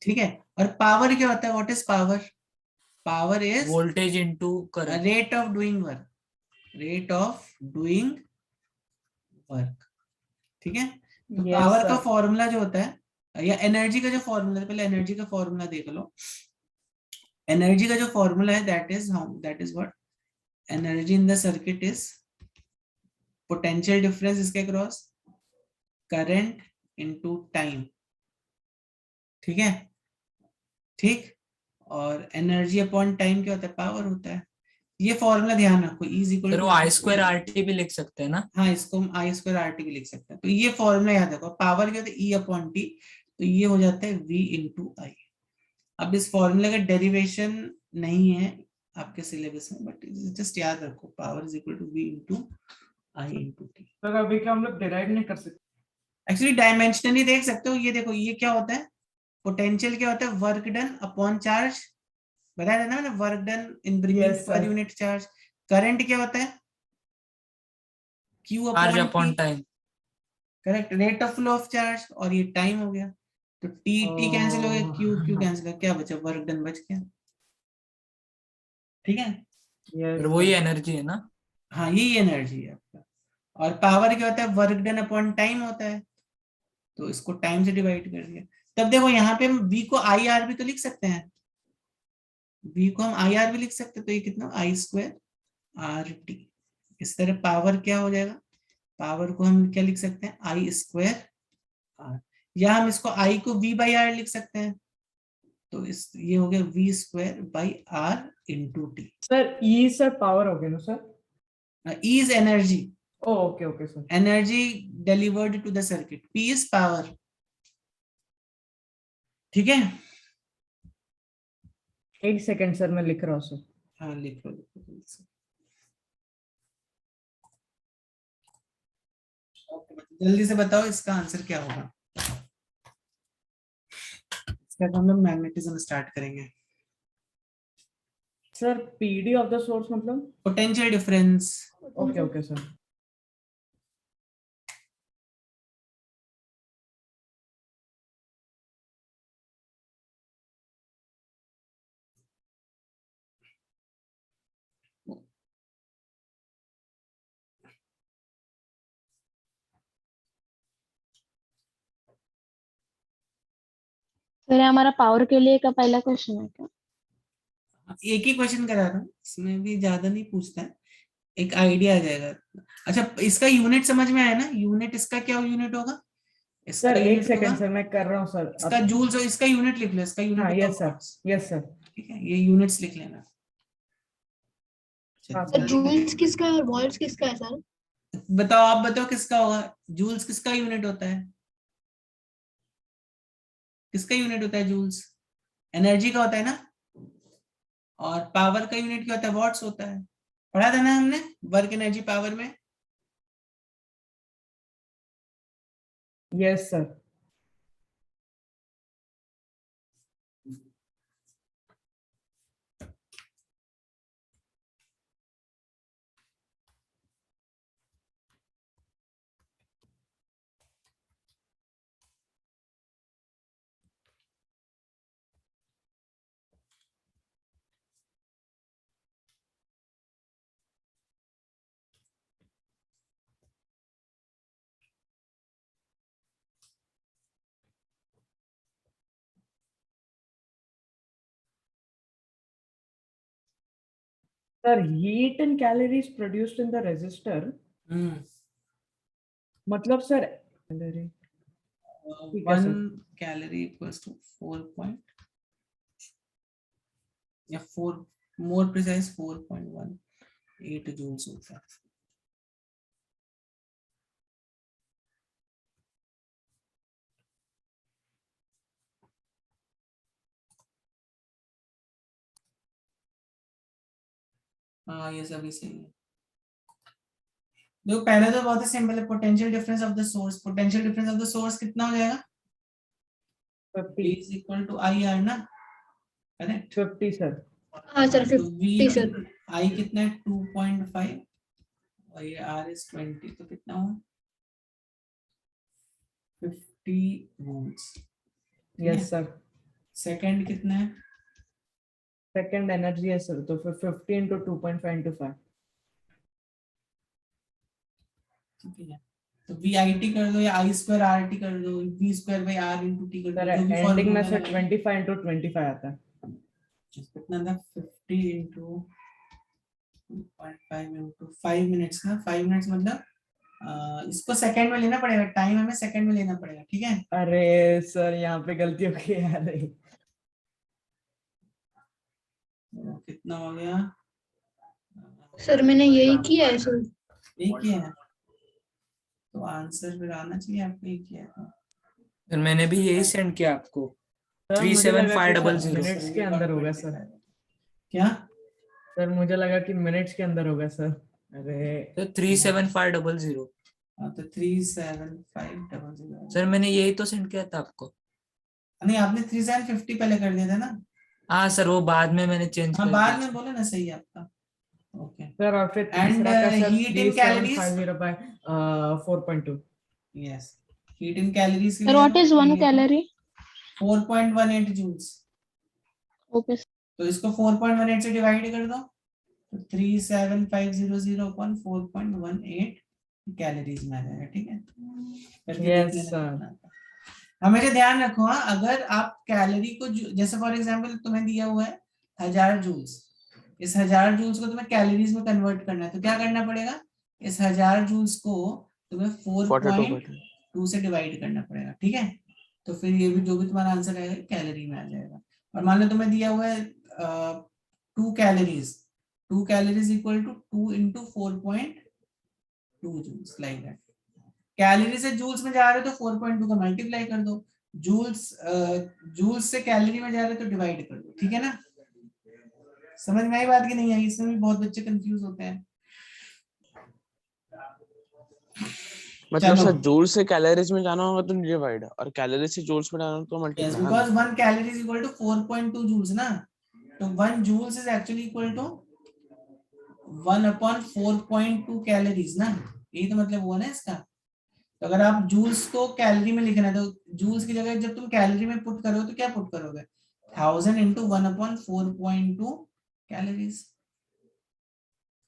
ठीक है। और पावर क्या होता है, what is power? Power is voltage into current. Rate of doing work, rate of doing work, ठीक है। तो यस पावर का सर। फॉर्मूला जो होता है, या एनर्जी का जो फॉर्मूला है, पहले एनर्जी का फॉर्मूला देख लो। एनर्जी का जो फॉर्मूला है, that is what, energy in the circuit is potential difference इसके क्रॉस करंट इनटू टाइम, ठीक है, ठीक। और एनर्जी अपॉन टाइम क्या होता है, पावर होता है। ये फॉर्मूला ध्यान रखो, इज इक्वल सर टू, वो I2 RT भी लिख सकते हैं ना। हाँ इसको हम आई स्क्वायर आर टी भी लिख सकते हैं। तो ये फॉर्मूला याद रखो, पावर क्या होता है, ई अपॉन टी, तो ये हो जाता है वी इंटू आई। अब इस फॉर्मूले का डेरिवेशन नहीं है आपके सिलेबस में, बट जस्ट याद रखो, power is equal to V into I into T. Sir अभी क्या हम लोग डिराइव नहीं कर सकते? एक्चुअली डायमेंशनली देख सकते हो, ये देखो ये क्या होता है, पोटेंशियल क्या होता है, वर्क डन अपॉन चार्ज, बताया था ना मैंने, work done in bringing Yes, पर sir. Unit charge. करंट क्या होता है, Q charge upon upon T, time. Correct, rate of flow of charge, और ये टाइम हो गया। तो टी कैंसिल हो गया, क्यू कैंसिल हो गया, क्या बचा, वर्क डन बच गया, ठीक है। Yes, फिर वही sir. एनर्जी है ना। हाँ यही एनर्जी है आपका। और पावर क्या होता है, वर्क डन अपॉन टाइम होता है, तो इसको टाइम से डिवाइड कर दिया। तब देखो यहाँ पे हम वी को आई आर भी तो लिख सकते हैं, वी को हम आई आर भी लिख सकते हैं, तो ये कितना, आई स्क्वायर आर टी। इस तरह पावर क्या हो जाएगा, पावर को हम क्या लिख सकते हैं, आई स्क्वायर आर, या हम इसको आई को वी बाई आर लिख सकते हैं, तो ये हो गया V square by R into T. Sir E sir power हो गया ना sir? E is energy, okay okay sir. Energy delivered to the circuit, P is power, ठीक है। एक सेकंड सर, मैं लिख रहा हूँ सर। हाँ लिख लो जल्दी से। जल्दी से बताओ इसका आंसर क्या होगा। इसका हम लोग मैग्नेटिज्म स्टार्ट करेंगे। Sir PD of the source मतलब? Potential difference, okay okay sir. Sir ये हमारा पावर के लिए का पहला क्वेश्चन है क्या? एक ही क्वेश्चन करा रहा हूँ, इसमें भी ज्यादा नहीं पूछता है, एक आइडिया आ जाएगा। अच्छा इसका यूनिट समझ में आया ना, यूनिट इसका क्या यूनिट होगा, इसका सर एक यूनिट सेकंड होगा, सर, मैं कर रहा हूँ सर। इसका जूल्स, और इसका यूनिट लिख लो, इसका यूनिट हाँ होगा yes sir, watts, yes sir. ठीक है, ये यूनिट्स लिख लेना। हाँ, चलो, जूल्स किसका है और वॉल्ट्स किसका है सर? बताओ, आप बताओ किसका होगा, जूल्स किसका यूनिट होता है, किसका यूनिट होता है जूल्स, एनर्जी का होता है ना। और पावर का यूनिट क्या होता है, वॉट्स होता है, पढ़ा था ना हमने वर्क एनर्जी पावर में। Yes sir. Sir heat and calories produced in the resistor, मतलब सर कैलोरी ठीक है, 1 sir. calorie equals to 4 point या 4 more precise 4.18 joules होता है। हाँ ये सभी सही है। देखो पहले तो बहुत ही सिंपल है, potential difference of the source, potential difference of the source कितना हो जाएगा? 50 is equal to I R ना, करेक्ट? 50 सर। हाँ सर, तो 50 सर। आई कितना है? 2.5 और ये आर इज 20, तो कितना हुआ? 50 वोल्ट्स। Yes sir. सेकंड कितना है? सेकंड एनर्जी है सर, तो फिर 50 into 2.5 into 5। ठीक है, तो वी आई टी कर दो या आई स्क्वायर आर टी कर दो, V square by R into T कर सर दो, जो भी एंडिंग में फॉर्मूला सर 25 into 25 आता है। कितना था? 50 इंटू 2.5 इंटू 5 मिनट्स ना, 5 मिनट्स मतलब इसको सेकंड में लेना पड़ेगा, टाइम हमें सेकंड में लेना पड़ेगा, ठीक है? अरे सर यहाँ पे गलती हो गई यार। तो कितना हो गया? सर मैंने यही किया है सर। एक ही है, तो आंसर फिर आना चाहिए आपको, एक ही है तो। सर मैंने भी यही सेंड किया आपको। सर मुझे लगा कि 37500 मिनट्स के अंदर होगा सर। क्या? सर मुझे लगा कि मिनट्स के अंदर होगा सर। अरे तो 37500। हाँ तो 37500। सर मैंने यही तो सेंड किया था आपको। नहीं आपने 3750 पहले कर दिया था ना? हाँ सर वो बाद में मैंने चेंज हाँ कर बाद दिया। में बोले ना, सही है आपका। ओके सर और फिर And, तीसरा का sir heat in calories? 3750 by 4.2। Yes, heat in calories के Sir, लिए what is 1 calorie? 4.18 joules. Okay. तो इसको 4.18 से डिवाइड कर दो, तो 37500 अपॉन 4.18 कैलोरीज में आ जाएगा, ठीक है? करके देख यस लेना सर। कितना आता है। हमेशा ध्यान रखो, हाँ अगर आप कैलोरी को जैसे फॉर एग्जांपल तुम्हें दिया हुआ है 1000 जूल्स, इस 1000 जूल्स को तुम्हें कैलोरीज में कन्वर्ट करना है, तो क्या करना पड़ेगा? इस 1000 जूल्स को तुम्हें 4.2 से डिवाइड करना पड़ेगा, ठीक है? तो फिर ये भी जो भी तुम्हारा आंसर आएगा कैलोरी में आ जाएगा। और मान लो तुम्हें दिया हुआ है 2 calories, 2 calories equal to 2 into 4.2 joules, like that. Calorie से जूल्स में जा रहे हो तो 4.2 का मल्टीप्लाई कर दो, जूल्स से कैलोरी में जा रहे हो तो डिवाइड कर दो, ठीक है ना? समझ में आई बात की नहीं आई? इसमें भी बहुत बच्चे कंफ्यूज होते हैं। मतलब चलो। सर जूल से कैलोरीज में जाना होगा तो डिवाइड, और कैलोरी से जूल्स में जाना होगा तो Yes, multiply. because 1 calorie is equal to 4.2 joules ना, तो 1 joules is actually equal to 1 upon 4.2 calories ना, यही तो मतलब हुआ ना इसका। तो अगर आप जूल्स को कैलोरी में लिखना है तो जूल्स की जगह जब तुम कैलोरी में पुट करो तो क्या पुट करोगे? 1000 into 1 upon 4.2 कैलोरीज,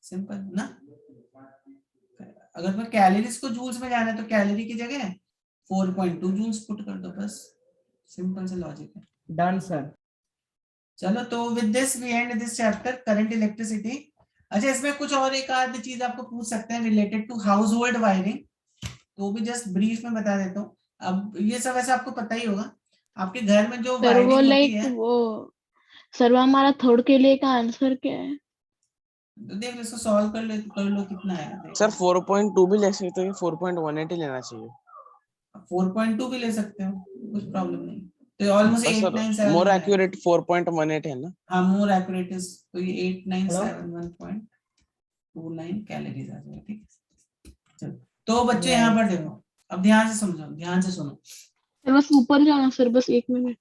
सिंपल ना। अगर मैं कैलोरीज को जूल्स में जाना है तो कैलोरी की जगह 4.2 जूल्स पुट कर दो, बस सिंपल से लॉजिक है। Done sir. चलो तो with this we end this chapter current electricity. अच्छा इसमें कुछ और एक आध चीज आपको पूछ सकते हैं related to household wiring, तो भी जस्ट ब्रीफ में बता देता हूँ। अब ये सब वैसे आपको पता ही होगा, आपके घर में जो सर वायरिंग वो होती लाइक है, वो सर वो हमारा थर्ड के लिए का आंसर क्या है? तो देख लो इसको सॉल्व कर लो कितना आएगा। सर 4.2 भी ले सकते हो, 4.18 ही लेना चाहिए। 4.2 भी ले सकते हो, कुछ प्रॉब्लम नहीं। तो ऑलमोस्ट सर 897 मोर एक्यूरेट 4.18 है ना? हाँ मोर एक्यूरेट इज, तो ये 8971.29 कैलोरीज आ जाएगा, ठीक है? चलो तो बच्चे यहाँ पर देखो, अब ध्यान से समझो, ध्यान से सुनो। सर बस ऊपर जाना सर, बस 1 मिनट।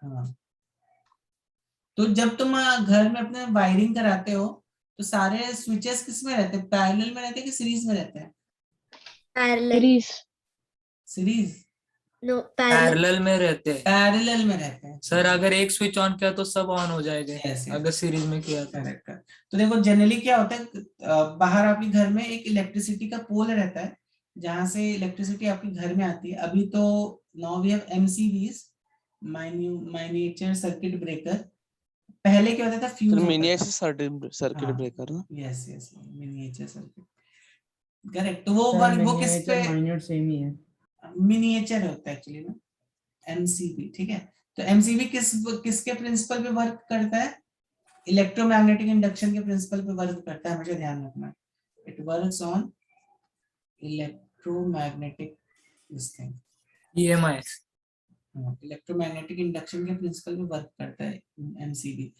हाँ तो जब तुम घर में अपने वायरिंग कराते हो तो सारे स्विचेस किस में रहते हैं? पैरेलल में रहते हैं कि सीरीज में रहते हैं? Parallel. Series? No parallel. Parallel में रहते हैं पैरेलल में रहते हैं सर। अगर एक स्विच ऑन किया तो सब ऑन हो जाएगा। Yes, yes. अगर सीरीज में किया तो। करेक्ट। तो देखो जनरली क्या होता है, बाहर आपके घर में एक इलेक्ट्रिसिटी का पोल रहता है जहां से इलेक्ट्रिसिटी आपके घर में आती है। अभी तो now we have MCBs, miniature circuit breaker. पहले क्या होता था, फ्यूज होता मिनिएचर था। सर्किट हाँ, ब्रेकर ना। Yes yes, miniature circuit, correct. तो वो सर वो किस पे, मिनिएचर माइन्यूट सेम ही है। मिनिएचर होता है एक्चुअली ना, एमसीबी, ठीक है। तो एमसीबी किसके प्रिंसिपल पे वर्क करता है, इलेक्ट्रोमैग्नेटिक इंडक्शन के प्रिंसिपल पे वर्क करता है, हमेशा ध्यान रखना। It works on electromagnetic this thing, EMI। Electromagnetic induction के प्रिंसिपल पे वर्क करता है एमसीबी।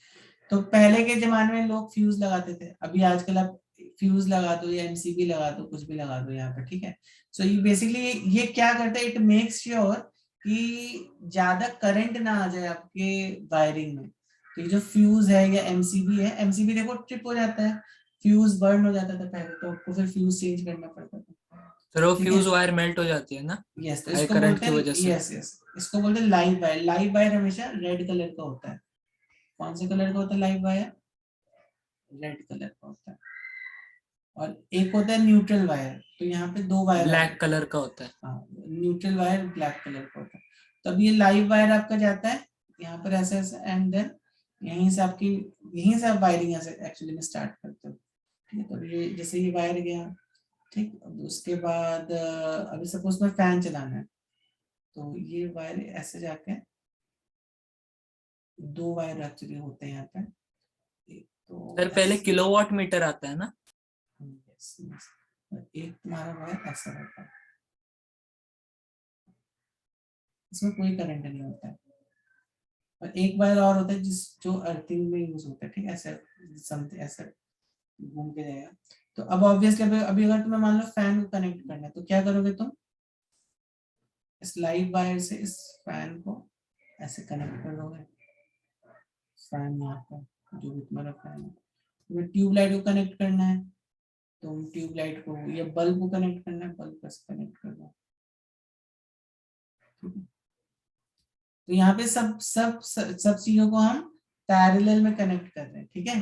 तो पहले के जमाने में लोग फ्यूज लगाते थे, अभी आजकल आप फ्यूज लगा दो या एमसीबी लगा दो, कुछ भी लगा दो यहाँ पे, ठीक है। सो ये बेसिकली ये क्या करता है, इट मेक्स श्योर कि ज्यादा करंट ना आ जाए आपके वायरिंग में। तो ये जो फ्यूज है या एमसीबी है, एमसीबी देखो ट्रिप हो जाता है, फ्यूज बर्न हो जाता था पहले, तो आपको फिर फ्यूज चेंज करना पड़ता था, सर वो ठीक है। फ्यूज वायर मेल्ट हो जाती है ना यस, तो हाई इसको करंट बोलते की हैं, वजह से। यस यस, इसको बोलते हैं लाइव वायर। लाइव वायर हमेशा रेड कलर का होता है। कौन से कलर का होता है लाइव वायर, रेड कलर का होता है। और एक होता है न्यूट्रल वायर, तो यहाँ पे दो वायर ब्लैक कलर का होता है। हाँ, न्यूट्रल वायर ब्लैक कलर का होता है। तो अब ये लाइव वायर आपका जाता है यहाँ पर ऐसे ऐसे, एंड देन यहीं से आपकी, यहीं से आप वायरिंग एक्चुअली में स्टार्ट करते हो, ठीक है। तो ये जैसे ये वायर गया, ठीक। अब उसके बाद अभी सपोज में फैन चलाना है, तो ये वायर ऐसे जाके, दो वायर एक्चुअली होते हैं यहाँ पे, एक तो सर पहले किलोवाट मीटर आता है ना। yes, yes. एक तुम्हारा वायर ऐसा रहता है, इसमें कोई करंट नहीं होता है। और एक वायर और होता है जो अर्थिंग में यूज होता है, ठीक है, ऐसे समथिंग ऐसे घूम के जाएगा। तो अब ऑब्वियसली अभी अगर तुम्हें मान लो फैन को कनेक्ट करना है, तो क्या करोगे तुम, इस लाइव वायर से इस फैन को ऐसे कनेक्ट कर दोगे। फैन यहाँ पर जो भी तुम्हारा फैन है, तुम्हें ट्यूबलाइट को कनेक्ट करना है, तुम ट्यूबलाइट को या बल्ब को कनेक्ट करना है, बल्ब को कनेक्ट कर दो, ठीक है। तो यहाँ पे सब चीजों को हम पैरेलल में कनेक्ट कर रहे हैं, ठीक है।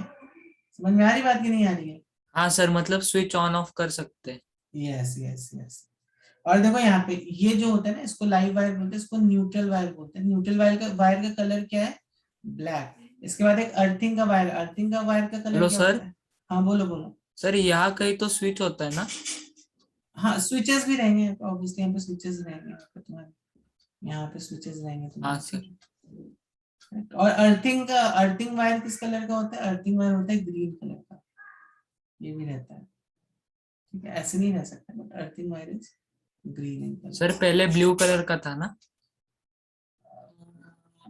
समझ में आ रही बात की नहीं आ रही है? हाँ सर, मतलब स्विच ऑन ऑफ कर सकते हैं। Yes yes yes. और देखो यहाँ पे ये जो होता है ना, इसको लाइव वायर बोलते हैं, इसको न्यूट्रल वायर बोलते हैं। न्यूट्रल वायर का कलर क्या है, ब्लैक। इसके बाद एक अर्थिंग का वायर, अर्थिंग का वायर का कलर हेलो क्या सर। होता है? हाँ बोलो बोलो। सर यहाँ कहीं तो स्विच होता है ना। हाँ, स्विचेस भी रहेंगे ऑब्वियसली, यहाँ पे स्विचेस रहेंगे, यहाँ पे तुम्हारे, यहाँ पे स्विचेस रहेंगे तुम्हारे, हाँ सर। ठीक है। और अर्थिंग वायर किस कलर का होता है? अर्थिंग वायर होता है ग्रीन कलर का, ये भी रहता है, ठीक है। ऐसे नहीं रह सकता, but earthing wire is green in colour. Sir पहले ब्लू कलर का था ना।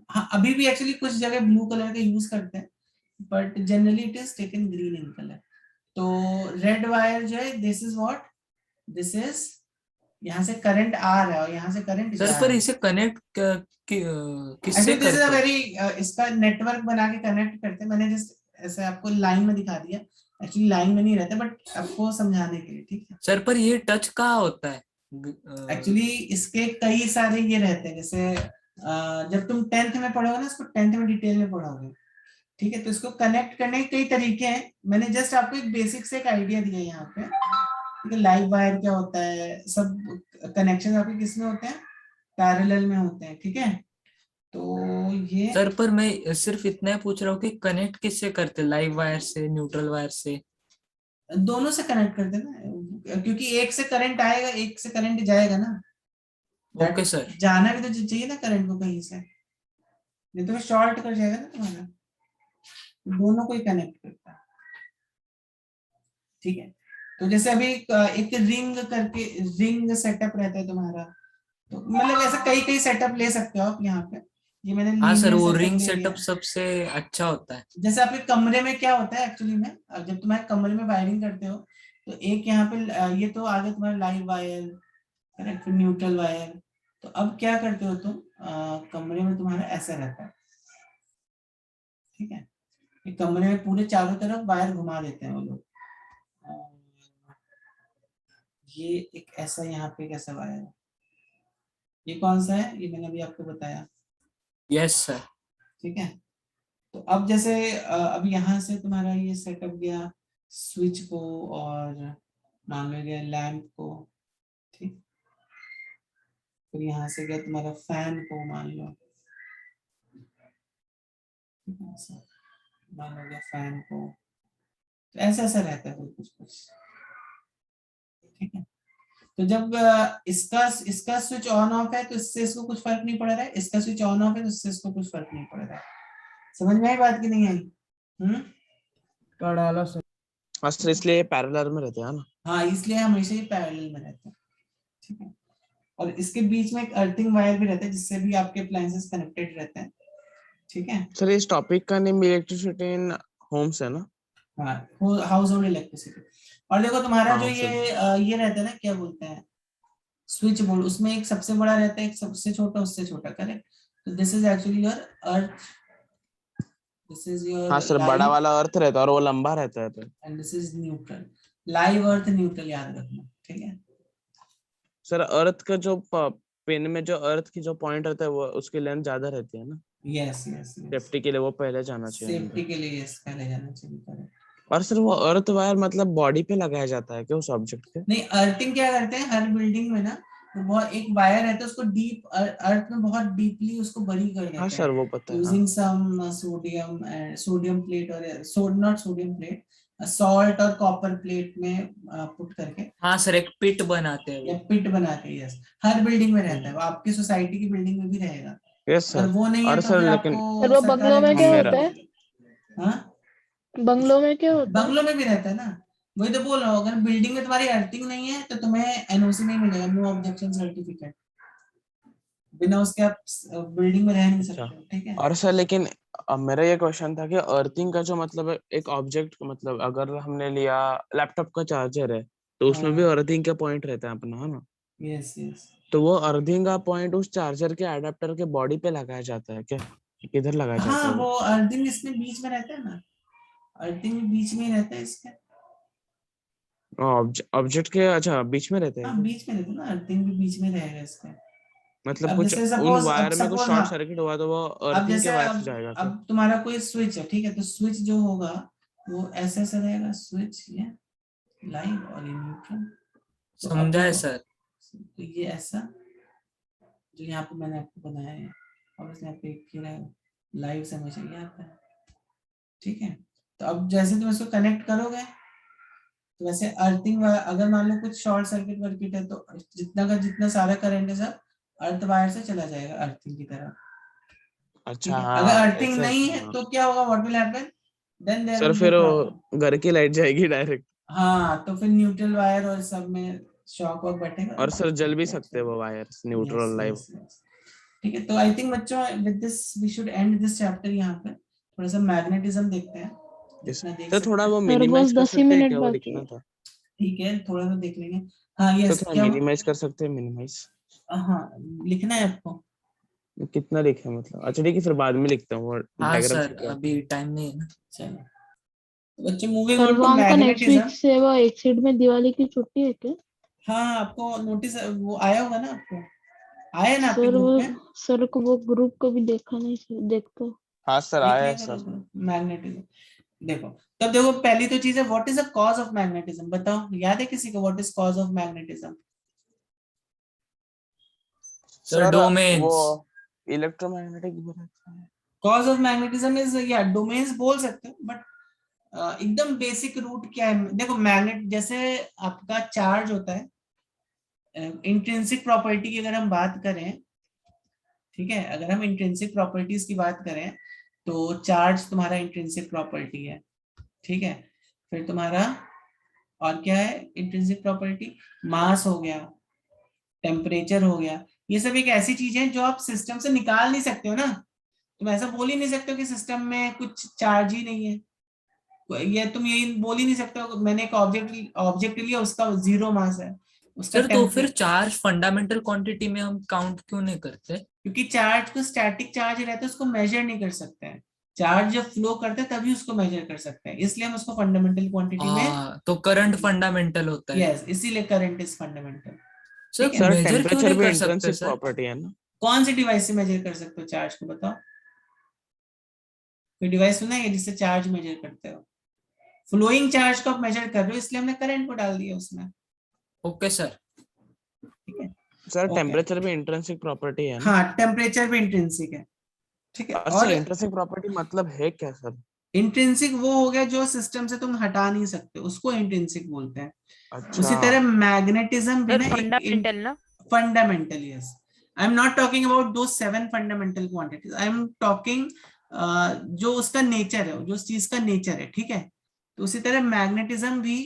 हाँ, अभी भी एक्चुअली कुछ जगह ब्लू कलर का यूज करते हैं, but generally it is taken green in colour. तो रेड वायर जो है, this is what, this is, यहाँ से करंट आ रहा है और यहाँ से करंट जा सर रहा पर है। इसे कनेक्ट किससे एक्चुअली दिस इज अ करते हैं? वेरी, इसका नेटवर्क बना के कनेक्ट करते हैं। मैंने जस्ट ऐसे आपको लाइन में दिखा दिया, एक्चुअली लाइन में नहीं रहता, बट आपको समझाने के लिए, ठीक है। सर पर ये टच कहाँ होता है? एक्चुअली इसके कई सारे ये रहते हैं, जैसे जब तुम 10th में पढ़ोगे ना, इसको 10th में डिटेल में पढ़ोगे, ठीक है। तो इसको कनेक्ट करने के कई तरीके हैं, मैंने जस्ट आपको एक बेसिक से एक आइडिया दिया यहाँ पे, ठीक है। लाइव वायर क्या होता है, सब कनेक्शन आपके किस में होते हैं, पैरेलल में होते हैं, ठीक है। तो ये सर पर मैं सिर्फ इतना ही पूछ रहा हूँ कि कनेक्ट किससे करते, लाइव वायर से, न्यूट्रल वायर से? दोनों से कनेक्ट करते हैं ना, क्योंकि एक से करंट आएगा, एक से करंट जाएगा ना। Okay sir. जाना भी तो चाहिए ना करंट को कहीं से, नहीं तो शॉर्ट कर जाएगा ना तुम्हारा। दोनों को ही कनेक्ट करता है, ठीक है। तो जैसे अभी एक रिंग करके रिंग सेटअप रहता है तुम्हारा, तो मतलब ऐसे कई कई सेटअप ले सकते हो आप यहाँ पे। ये मैंने हाँ सर, लीनियर वो सेटअप रिंग ले लिया। सेटअप सबसे अच्छा होता है। जैसे आपके कमरे में क्या होता है एक्चुअली में, अब जब तुम्हारे कमरे में वायरिंग करते हो, तो एक यहाँ पे ये तो आगे तुम्हारा लाइव वायर, करेक्ट, फिर न्यूट्रल वायर। तो अब क्या करते हो तुम, कमरे में तुम्हारा ऐसा रहता है, ठीक है। ये कमरे में पूरे चारों तरफ वायर घुमा देते हैं वो लोग। ये एक ऐसा यहाँ पे कैसा वायर है, ये कौन सा है, ये मैंने अभी आपको बताया, यस सर। ठीक है। तो अब जैसे अब यहाँ से तुम्हारा ये सेटअप गया स्विच को, और मान लो गया लैंप को, ठीक। फिर यहाँ से गया तुम्हारा फैन को मान लो, ठीक है ऐसा। मान लो फैन को, तो ऐसा ऐसा रहता है कुछ कुछ, ठीक है। तो जब इसका स्विच ऑन ऑफ है तो इससे इसको कुछ फर्क नहीं पड़ रहा है, इसका स्विच ऑन ऑफ है तो इससे इसको कुछ फर्क नहीं पड़ रहा है। समझ में आई बात की नहीं आई? कर डाला सर। हाँ सर, इसलिए पैरेलल में रहते हैं ना। हाँ, इसलिए हमेशा ही पैरेलल में रहते हैं, ठीक है। और इसके बीच में एक अर्थिंग वायर भी रहता है जिससे भी आपके अप्लायंसेस कनेक्टेड रहते हैं, ठीक है। सर इस टॉपिक का नेम इलेक्ट्रिसिटी इन होम्स है ना? हाँ, हाउस होल्ड इलेक्ट्रिसिटी। और देखो तुम्हारा जो हाँ, ये रहता है ना, क्या बोलते हैं, स्विच बोर्ड, उसमें एक सबसे बड़ा रहता है, एक सबसे छोटा, उससे छोटा, करेक्ट। तो this is actually your earth, this is your हाँ सर, बड़ा वाला अर्थ रहता है और वो लंबा रहता है। And this is neutral, live earth neutral, याद रखना, ठीक है। सर अर्थ का जो पिन में जो अर्थ की जो पॉइंट रहता है वो उसकी लेंथ ज्यादा रहती है ना? यस यस, सेफ्टी के लिए वो पहले जाना चाहिए सेफ्टी के लिए यस, पहले जाना चाहिए, करेक्ट। और सर वो अर्थ वायर मतलब बॉडी पे लगाया जाता है क्या उस ऑब्जेक्ट के? नहीं, अर्थिंग क्या करते हैं हर बिल्डिंग में ना, तो बहुत एक वायर रहता है, उसको डीप अर्थ में बहुत डीपली उसको बरी कर देते हैं। हाँ सर, वो पता है। यूजिंग सम सोडियम प्लेट और नॉट सोडियम प्लेट, सॉल्ट और कॉपर प्लेट में पुट करके हाँ सर, एक पिट बनाते हैं या वो। पिट बना के, यस, हर बिल्डिंग में रहता है वो, आपकी सोसाइटी की बिल्डिंग में भी रहेगा। यस अगर सर। वो नहीं है और तो सर फिर लेकिन आपको सर वो सरकार बंगलों में ने क्या मेरा- होता है? हाँ, बंगलों में क्या होता है? बंगलों में भी रहता है ना, वही तो बोल रहा हूँ। अगर बिल्डिंग में तुम्हारी अर्थिंग नहीं है तो तुम्हें एनओसी नहीं मिलेगा, नो ऑब्जेक्शन सर्टिफिकेट, बिना उसके आप बिल्डिंग में रह नहीं सकते, ठीक है। और सर लेकिन मेरा ये क्वेश्चन था कि अर्थिंग का जो मतलब है, एक ऑब्जेक्ट मतलब अगर हमने लिया लैपटॉप का चार्जर है तो उसमें भी अर्थिंग का पॉइंट रहता है अपना, है ना? यस यस, तो वो अर्थिंग का पॉइंट उस चार्जर के एडेप्टर के बॉडी पे लगाया जाता है क्या? किधर लगाया जाता हाँ, है वो अर्थिंग इसमें बीच में रहता है ना, अर्थिंग बीच में ही रहता है इसके, ऑब्जेक्ट के? अच्छा, बीच में रहता है हाँ क्या? बीच में रहता है ना, अर्थिंग भी बीच में रहेगा इसके। मतलब अब कुछ जैसे उन सपोज, अब वायर में कुछ सपोज, शॉर्ट हाँ, सर्किट हुआ तो वो अब अर्थिंग के जैसे वायर से जाएगा क्या? अब तुम्हारा कोई स्विच है, ठीक है, तो स्विच जो होगा वो ऐसा ऐसा रहेगा, स्विच ये लाइव और ये न्यूट्रल, तो अब समझा है देखो, सर। तो ये ऐसा जो यहाँ पे मैंने आपको बनाया है, और इसमें पे किया लाइव समझ आ आता है, ठीक है। तो अब जैसे तुम इसको कनेक्ट करोगे तो वैसे अर्थिंग, अगर मान लो कुछ शॉर्ट सर्किट वर्किट है तो जितना का जितना सारा करंट है सब अर्थ वायर से चला जाएगा अर्थिंग की तरफ, ठीक अच्छा, है। हाँ, अगर अर्थिंग ऐसा नहीं है हाँ। तो क्या होगा, what will happen, then there sir will be फिर प्रॉब्लम। वो घर की लाइट जाएगी डायरेक्ट। हाँ, तो फिर न्यूट्रल वायर और सब में शॉक और बटेगा, और सर जल भी सकते हैं वो वायर्स, न्यूट्रल लाइव। ठीक है। तो आई थिंक बच्चों with this we should end this chapter, यहाँ पे थोड़ा सा मैग्नेटिज्म देखते हैं, जितना देख सर सकते थोड़ा हैं, वो सर मिनिमाइज बस कर 10 ही सकते हैं मिनट क्या? वो बाकी लिखना है। था। ठीक है, थोड़ा सा देख लेंगे। हाँ तो यस, थोड़ा क्या मिनिमाइज कर सकते हैं, मिनिमाइज हाँ, लिखना है आपको, कितना लिखे मतलब? अच्छा ठीक है, फिर बाद में लिखता हूँ वो हाँ डायग्राम सर, से क्या। अभी टाइम नहीं है ना। चलो तो बच्चे मूविंग सर ऑन वो टू हमको नेक्स्ट वीक मैग्नेटिज्म। से वो एक्सिड में दिवाली की छुट्टी है क्या? हाँ, आपको नोटिस वो आया होगा ना, आपको आया ना आपके सर ग्रुप वो में, सर को वो ग्रुप को भी देखा नहीं सर, देखता हूँ। हाँ सर, देख आया लिया है सर। करो मैग्नेटिज्म। देखो, तब देखो पहली तो चीज है, what is the cause of magnetism, बताओ, याद है किसी को what is cause of magnetism? Sir domains. वो electromagnetic cause of magnetism is, या डोमेन्स बोल सकते हो, बट एकदम बेसिक रूट क्या है, देखो मैग्नेट जैसे आपका चार्ज होता है, इंट्रिंसिक प्रॉपर्टी की अगर हम बात करें, ठीक है, अगर हम इंट्रिंसिक प्रॉपर्टीज की बात करें तो चार्ज तुम्हारा इंट्रिंसिक प्रॉपर्टी है, ठीक है। फिर तुम्हारा और क्या है इंट्रिंसिक प्रॉपर्टी, मास हो गया, टेम्परेचर हो गया, ये सब एक ऐसी चीज है जो आप सिस्टम से निकाल नहीं सकते हो ना, तुम ऐसा बोल ही नहीं सकते हो कि सिस्टम में कुछ चार्ज ही नहीं है, ये तुम यही बोल ही नहीं सकते हो मैंने एक ऑब्जेक्ट लिया उसका 0 मास है, उसका सर तो फिर चार्ज फंडामेंटल क्वांटिटी में हम काउंट क्यों नहीं करते? क्योंकि चार्ज को स्टैटिक चार्ज रहता है उसको मेजर नहीं कर सकते हैं, चार्ज जब फ्लो करता है तभी उसको मेजर कर सकते हैं, इसलिए हम उसको फंडामेंटल क्वांटिटी में, हाँ, तो करंट फंडामेंटल होता है। यस, इसीलिए करंट इज फंडामेंटल। सर ठीक है, सर मेजर क्यों टेम्परेचर नहीं भी कर सकते इंट्रिंसिक सर? प्रॉपर्टी है ना? कौन सी डिवाइस से मेजर कर सकते हो चार्ज को, बताओ, कोई डिवाइस सुना है जिससे चार्ज मेजर करते हो? फ्लोइंग चार्ज को आप मेजर कर रहे हो इसलिए हमने करंट को डाल दिया उसमें, ओके सर। ठीक है। Sir Okay. टेम्परेचर भी इंट्रिंसिक प्रॉपर्टी है ना? हाँ, टेम्परेचर भी इंट्रिंसिक है, ठीक है। और और सर इंट्रिंसिक प्रॉपर्टी मतलब है क्या सर? इंट्रिंसिक वो हो गया जो सिस्टम से तुम हटा नहीं सकते, उसको इंट्रिंसिक बोलते हैं। उसी अच्छा तरह मैग्नेटिज्म भी सर ना एक फंडामेंटल ना? Fundamental, yes. I am not talking about दो 7 fundamental quantities, I am talking जो उसका नेचर है, जो उस चीज का नेचर है, ठीक है। तो उसी तरह मैग्नेटिज्म भी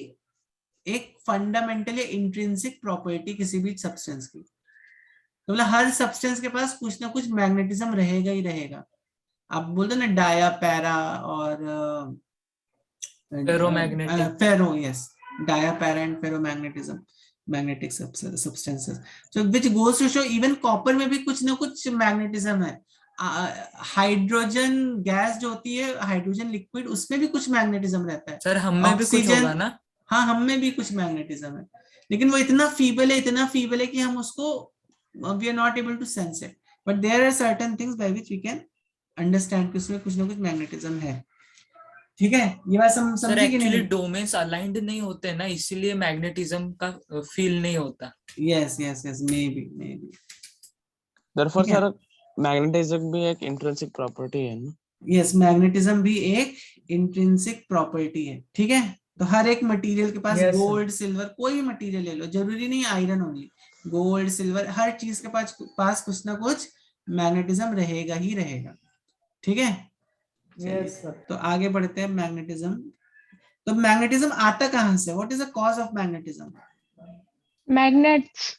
एक फंडामेंटल या इंट्रिंसिक प्रॉपर्टी किसी भी सब्सटेंस की, तो मतलब हर सब्सटेंस के पास कुछ ना कुछ मैग्नेटिज्म रहेगा ही रहेगा। आप बोलते ना डाया, पैरा और Ferromagnetic. Ferro, yes, dia, para and ferromagnetism, magnetic substances, so which goes to show even copper में भी कुछ ना कुछ मैग्नेटिज्म है। हाइड्रोजन गैस जो होती है, हाइड्रोजन लिक्विड, उसमें भी कुछ मैग्नेटिज्म रहता है। सर हम में भी कुछ ऑक्सीजन, होगा ना? हाँ, हम में भी कुछ मैग्नेटिज्म है, लेकिन वो इतना फीबल है, इतना फीबल है कि हम उसको we are not able to sense it, but there are certain things by which we can understand कि उसमें कुछ ना कुछ मैग्नेटिज्म है। ठीक है, ये बात सर समझी कि एक्चुअली नहीं? डोमेन्स अलाइंड नहीं होते ना, इसीलिए मैग्नेटिज्म का फील नहीं होता। Yes yes yes, may be. therefore ठीक है, सर मैग्नेटिज्म भी एक इंट्रिंसिक प्रॉपर्टी है ना? यस, मैग्नेटिज्म भी एक इंट्रिंसिक प्रॉपर्टी है, ठीक है। तो हर एक मटेरियल के पास, Yes, sir. गोल्ड, सिल्वर, कोई भी मटेरियल ले लो, जरूरी नहीं आयरन ओनली, गोल्ड, सिल्वर, हर चीज के पास कुछ ना कुछ मैग्नेटिज्म रहेगा ही रहेगा, ठीक है। चलिए, Yes, sir. तो आगे बढ़ते हैं। मैग्नेटिज्म, तो मैग्नेटिज्म आता कहाँ से? What is the cause of magnetism? Magnets.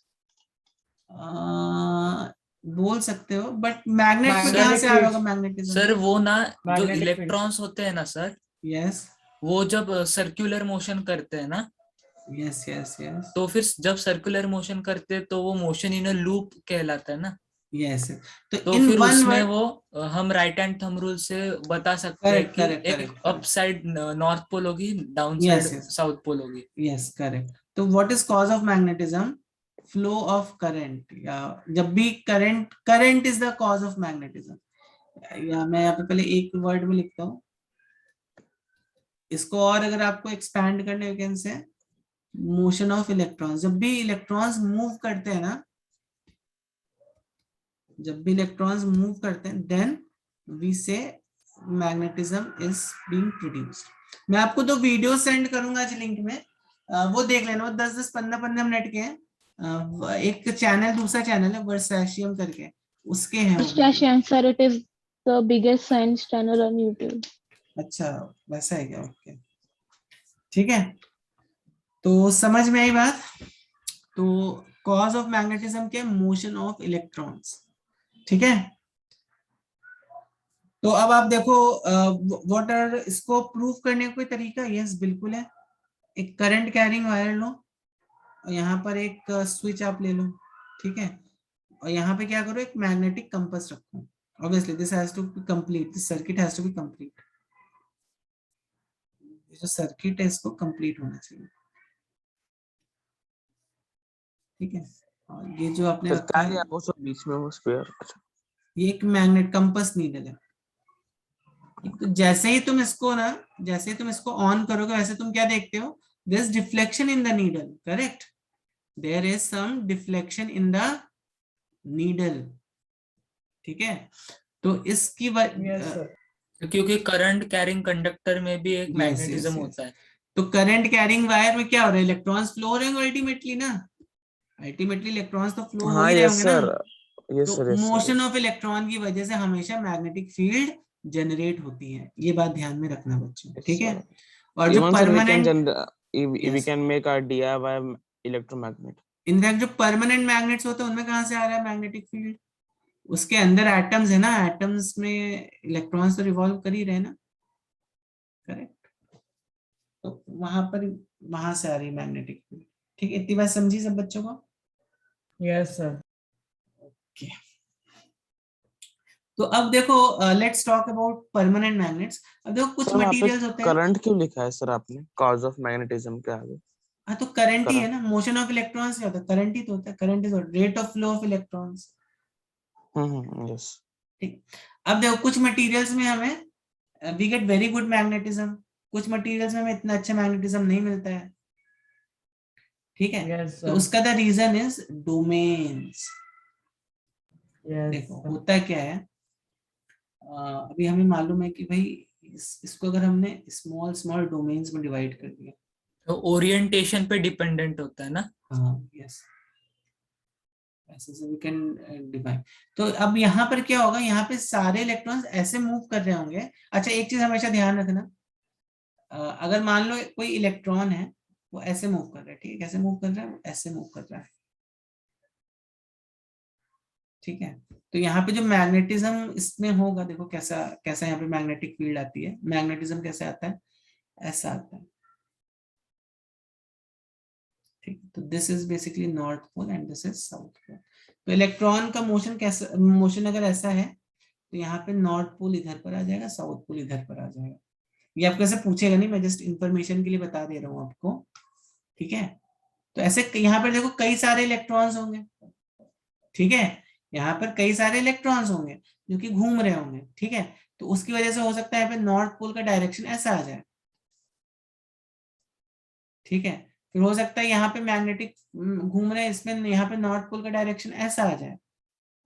बोल सकते हो, बट मैग्नेट में Magnetic कहाँ से आ रहा होगा fields. मैग्नेटिज्म? सर वो ना जो Magnetic fields. इलेक्ट्रॉन्स होते हैं ना सर, यस वो जब सर्कुलर मोशन करते हैं ना, यस यस यस तो फिर जब सर्कुलर मोशन करते हैं तो वो मोशन इन अ लूप कहलाता है ना। यस। तो तो इन फिर वन उसमें वर्ड, वो हम राइट हैंड थंब रूल से बता सकते हैं करेक्ट कि करेक्ट एक correct up side north pole होगी, down side yes yes south pole होगी। Yes, correct. तो what is cause of magnetism? Flow of current, या जब भी current is the cause of magnetism. या मैं यहाँ पे पहले एक वर्ड में लिखता हूँ इसको, और अगर आपको एक्सपैंड करने you can say motion of electrons. जब भी इलेक्ट्रॉन्स मूव करते हैं ना, जब भी इलेक्ट्रॉन्स मूव करते हैं, देन वी से मैग्नेटिज्म इज बीइंग प्रोड्यूस्ड। मैं आपको दो वीडियो सेंड करूंगा आज लिंक में, वो देख लेना, वो 10-10, 15-15 मिनट के हैं। एक चैनल, दूसरा चैनल है वर्सैशियम करके, उसके हैं वो video. Sir, it is the biggest science channel on YouTube. अच्छा, वैसा है क्या? ओके, ठीक है, तो समझ में आई बात। तो कॉज ऑफ मैग्नेटिज्म के मोशन ऑफ इलेक्ट्रॉन्स, ठीक है। तो अब आप देखो, व्हाट आर, इसको प्रूव करने का कोई तरीका? यस, बिल्कुल है। एक करंट कैरिंग वायर लो, और यहाँ पर एक स्विच आप ले लो, ठीक है, और यहाँ पे क्या करो, एक मैग्नेटिक कंपास रखो। Obviously this has to be complete, this circuit has to be complete. जो सर्किट है इसको कंप्लीट होना चाहिए, ठीक है। और ये जो आपने फिर रखा क्या है, लिया वो सब बीच में वो स्फीयर? ये एक मैग्नेट कंपास नीडल है। तो जैसे ही तुम इसको ना, जैसे ही तुम इसको ऑन करोगे, वैसे तुम क्या देखते हो? There is deflection in the needle, correct? There is some deflection in the needle, ठीक है। तो इसकी Yes, sir. क्योंकि करंट कैरिंग कंडक्टर में भी एक मैग्नेटिज्म होता है। तो करंट कैरिंग वायर में क्या हो रहा है? इलेक्ट्रॉन्स फ्लो हो रहे होंगे अल्टीमेटली ना, अल्टीमेटली इलेक्ट्रॉन्स तो फ्लो हो हाँ ही रहे यस होंगे ना। सर, यस तो sir, yes motion sir. Of electron की वजह से हमेशा मैग्नेटिक फील्ड जनरेट होती है, ये बात ध्यान में रखना बच्चों, ठीक है। और जो Even sir, we can permanent, we can make a DIY electromagnet. In fact जो परमानेंट मैग्नेट्स होते हैं उनमें कहाँ से आ रहा है मैग्नेटिक फील्ड? उसके अंदर एटम्स है ना, एटम्स में इलेक्ट्रॉन्स तो रिवॉल्व कर ही रहे ना, करेक्ट। तो वहां से आ रही मैग्नेटिक फील्ड, ठीक है। इतनी बात समझी सब बच्चों को? Yes, sir. तो अब देखो, let's talk about permanent magnets. अब देखो कुछ सर वहाँ पे मटेरियल्स होते हैं, करंट क्यों लिखा है सर आपने कॉज ऑफ मैग्नेटिज्म के आगे? हाँ, तो करंट ही है करंट, ना, मोशन ऑफ इलेक्ट्रॉन्स क्या होता है? करंट ही तो होता है, current is rate of flow of electrons, yes. ठीक। अब देखो कुछ मटेरियल्स में हमें we get very good magnetism, कुछ मटेरियल्स में हमें इतना अच्छा मैग्नेटिज्म नहीं मिलता है, ठीक है। Yes, तो sir. उसका the reason is domains. Yes, देखो sir. होता क्या है, अभी हमें मालूम है कि भाई इसको अगर हमने स्मॉल स्मॉल डोमेन्स में डिवाइड कर दिया, तो ओरिएंटेशन पे डिपेंडेंट होता है ना? हाँ यस, ऐसे से वी कैन डिफाइन। तो अब यहाँ पर क्या होगा, यहाँ पे सारे इलेक्ट्रॉन्स ऐसे मूव कर रहे होंगे। अच्छा एक चीज हमेशा ध्यान रखना, अगर मान लो कोई इलेक्ट्रॉन है वो ऐसे मूव कर रहा है, ठीक है, कैसे मूव कर रहा है, वो ऐसे मूव कर रहा है, ठीक है। तो यहाँ पे जो मैग्नेटिज्म इसमें होगा, देखो कैसा कैसा यहाँ पे मैग्नेटिक फील्ड आती है, मैग्नेटिज्म कैसे आता है, ऐसा आता है, ठीक। तो this is basically north pole and this is south pole. तो इलेक्ट्रॉन का मोशन कैसा, मोशन अगर ऐसा है तो यहाँ पे नॉर्थ पोल इधर पर आ जाएगा, साउथ पोल इधर पर आ जाएगा। ये आपको ऐसे पूछेगा नहीं, मैं जस्ट इंफॉर्मेशन के लिए बता दे रहा हूँ आपको, ठीक है। तो ऐसे यहाँ पर देखो कई सारे इलेक्ट्रॉन्स होंगे, ठीक है, यहाँ पर कई सारे इलेक्ट्रॉन्स होंगे जो कि घूम रहे होंगे, ठीक है। तो उसकी वजह से हो सकता है यहाँ पे नॉर्थ पोल का डायरेक्शन ऐसा आ जाए, ठीक है। फिर हो सकता है यहाँ पे मैग्नेटिक घूम रहे हैं, इसमें यहाँ पे नॉर्थ पोल का डायरेक्शन ऐसा आ जाए।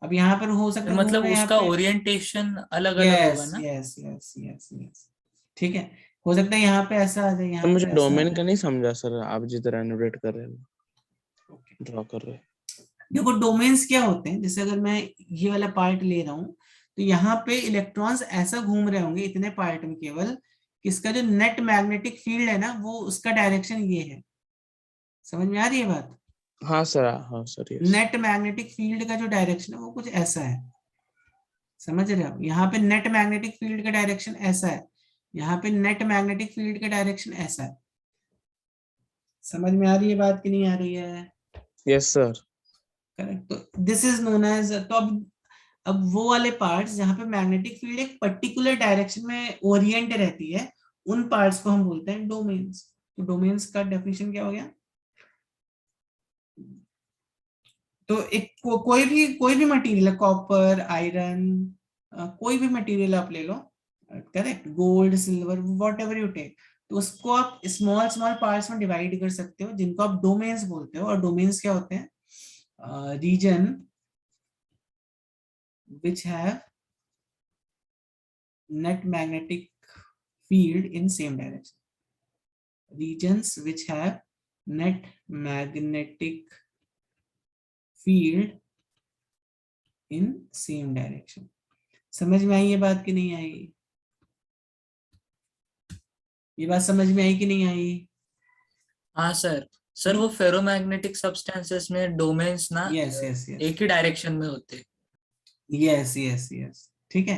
अब यहाँ पर हो सकता है घूम मतलब रहे हैं यहाँ उसका पे, ओरिएंटेशन अलग अलग होगा यस ना? यस यस यस यस, ठीक है। हो सकता है यहाँ पे ऐसा आ जाए, यहाँ तो मुझे पे ऐसा आ डोमेन जाए। का नहीं समझा सर, आप जिस तरह एनोटेट कर रहे हैं, Okay. ड्रॉ कर रहे हैं। देखो डोमेन्स क्या होते हैं, जैसे अगर मैं ये वाला पार्ट ले रहा हूँ तो यहाँ पे इलेक्ट्रॉन्स ऐसा घूम रहे होंगे इतने पार्ट में केवल, कि इसका जो नेट मैग्नेटिक फील्ड है ना वो उसका डायरेक्शन ये है। समझ में आ रही है बात? हाँ सर, हाँ sir, yes. Net magnetic field का जो डायरेक्शन है वो कुछ ऐसा है, समझ रहे हो? यहाँ पे नेट मैग्नेटिक फील्ड का डायरेक्शन ऐसा है, यहाँ पे नेट मैग्नेटिक फील्ड का डायरेक्शन ऐसा है। समझ में आ रही है बात कि नहीं आ रही है? Yes sir. करेक्ट। तो दिस इज नोन एज, तो अब वो वाले पार्ट्स जहाँ पे मैग्नेटिक फील्ड एक पर्टिकुलर डायरेक्शन में ओरिएंट रहती है, उन पार्ट्स को हम बोलते हैं डोमेन्स। तो डोमेन्स का डेफिनेशन क्या हो गया? तो एक कोई भी मटेरियल है, कॉपर, आयरन, कोई भी मटेरियल आप ले लो, correct, gold, silver, whatever you take, तो उसको आप स्मॉल स्मॉल पार्ट्स में डिवाइड कर सकते हो जिनको आप डोमेन्स बोलते हो। और डोमेन्स क्या होते हैं? Region which have net magnetic field in same direction, regions which have net magnetic field in same direction। समझ में आई ये बात कि नहीं आई? ये बात समझ में आई कि नहीं आई? हाँ सर। सर वो फेरोमैग्नेटिक सब्सटेंसेस में डोमेन्स ना यस यस यस एक ही डायरेक्शन में होते हैं। यस यस यस, ठीक है,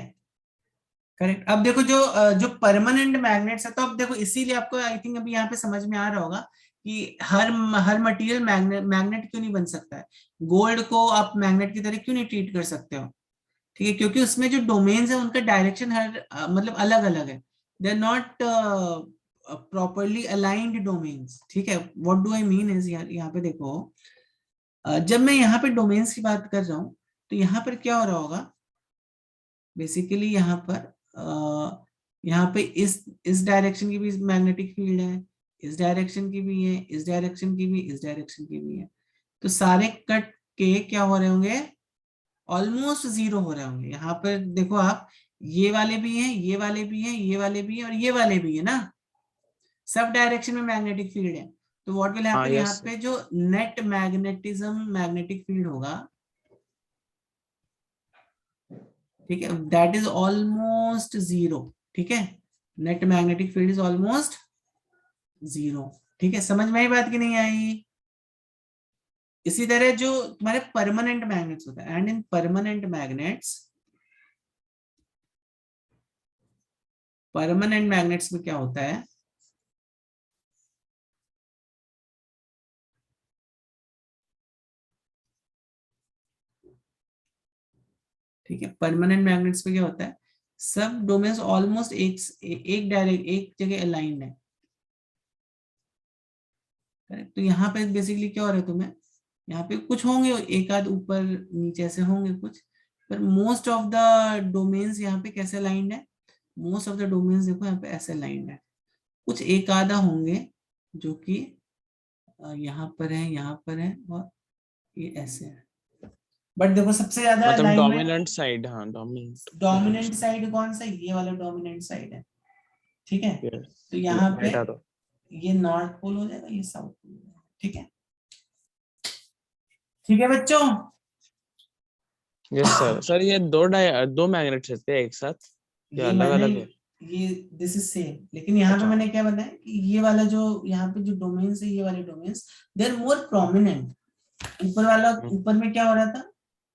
करेक्ट। अब देखो जो परमानेंट मैग्नेट्स है, तो अब देखो इसीलिए आपको आई थिंक अभी यहाँ पे समझ में आ रहा होगा कि हर मटेरियल मैग्नेट क्यों नहीं बन सकता है। गोल्ड को आप मैग्नेट की तरह क्यों नहीं ट्रीट कर सकते हो, ठीक है, क्योंकि उसमें जो डोमेन्स है उनका डायरेक्शन मतलब अलग अलग है, they are not properly aligned domains, ठीक है। What do I mean is, यहाँ पे देखो, जब मैं यहाँ पे डोमेन्स की बात कर रहा हूँ तो यहाँ पर क्या हो रहा होगा, बेसिकली यहाँ पे इस डायरेक्शन की भी मैग्नेटिक फील्ड है, इस डायरेक्शन की भी है, इस डायरेक्शन की भी, इस डायरेक्शन की भी है। तो सारे कट के क्या हो रहे होंगे, ऑलमोस्ट जीरो हो रहे होंगे। यहाँ पर देखो आप, ये वाले भी हैं, ये वाले भी हैं, ये वाले भी हैं और ये वाले भी है ना, सब डायरेक्शन में मैग्नेटिक फील्ड है। तो व्हाट विल हैपन, यहाँ yes, पे जो नेट मैग्नेटिक फील्ड होगा, ठीक है, दैट इज ऑलमोस्ट जीरो, ठीक है, net magnetic field is almost zero, ठीक है। समझ में आई बात कि नहीं आई? इसी तरह जो तुम्हारे परमानेंट मैग्नेट्स होते हैं, एंड इन परमानेंट मैग्नेट्स में क्या होता है, ठीक है, परमानेंट मैग्नेट्स में क्या होता है, सब डोमेन्स ऑलमोस्ट एक जगह अलाइंड है, करेक्ट। तो यहाँ पे बेसिकली क्या हो रहा है तुम्हें, यहाँ पे कुछ होंगे एक आध ऊपर नीचे ऐसे होंगे कुछ, पर मोस्ट ऑफ द डोमेन्स यहाँ पे कैसे अलाइंड है, मोस्ट ऑफ द डोमेन्स देखो यहाँ पे ऐसे अलाइंड है। कुछ एक आधा होंगे जो कि यहाँ पर है और ये ऐसे है, बट देखो सबसे ज्यादा मतलब अलाइनमेंट डोमिनेंट साइड, हाँ डोमिनेंट डोमिनेंट साइड कौन सा, ये वाला डोमिनेंट साइड है, ठीक है, Yes. तो यहाँ पे Right arrow. ये नॉर्थ पोल हो जाएगा, ये साउथ पोल हो जाएगा। ठीक है, ठीक है बच्चों। Yes sir. सर ये दो मैग्नेट्स रहते हैं एक साथ ये या अलग मैंने अलग है? ये दिस इज सेम, लेकिन यहाँ पे अच्छा। मैंने क्या बताया कि ये वाला जो यहाँ पे जो डोमेन्स है, ये वाले domains they are more prominent. ऊपर वाला, ऊपर में क्या हो रहा था,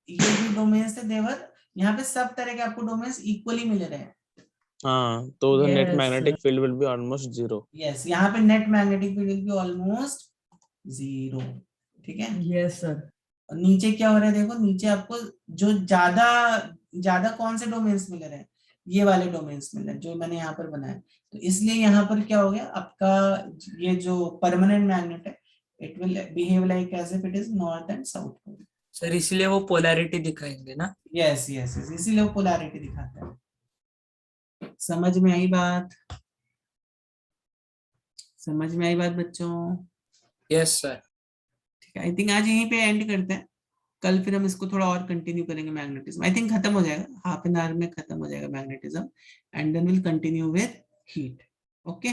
ये जो डोमेन्स थे देवर, यहाँ पे सब तरह के आपको डोमेन्स इक्वली मिल रहे हैं। हाँ, तो the net Yes, magnetic sir. field will be almost zero. Yes, यहाँ पे net magnetic field will be almost zero. ठीक है, Yes, sir. और नीचे क्या हो रहा है देखो, नीचे आपको जो ज्यादा ज्यादा कौन से डोमेन्स मिल रहे हैं, ये वाले डोमेन्स मिल रहे हैं जो मैंने यहाँ पर बनाया। तो इसलिए यहाँ पर क्या हो गया आपका, ये जो परमानेंट मैग्नेट है, it will behave like as if it is north and south pole. Sir इसलिए वो पोलैरिटी दिखाएंगे ना? यस यस यस, इसीलिए वो पोलैरिटी दिखाता है। समझ में आई बात? समझ में आई बात बच्चों? Yes sir. ठीक है, आई थिंक आज यहीं पे एंड करते हैं, कल फिर हम इसको थोड़ा और कंटिन्यू करेंगे। मैग्नेटिज्म आई थिंक खत्म हो जाएगा, हाफ एन आवर में खत्म हो जाएगा magnetism, and then will continue with heat. Okay.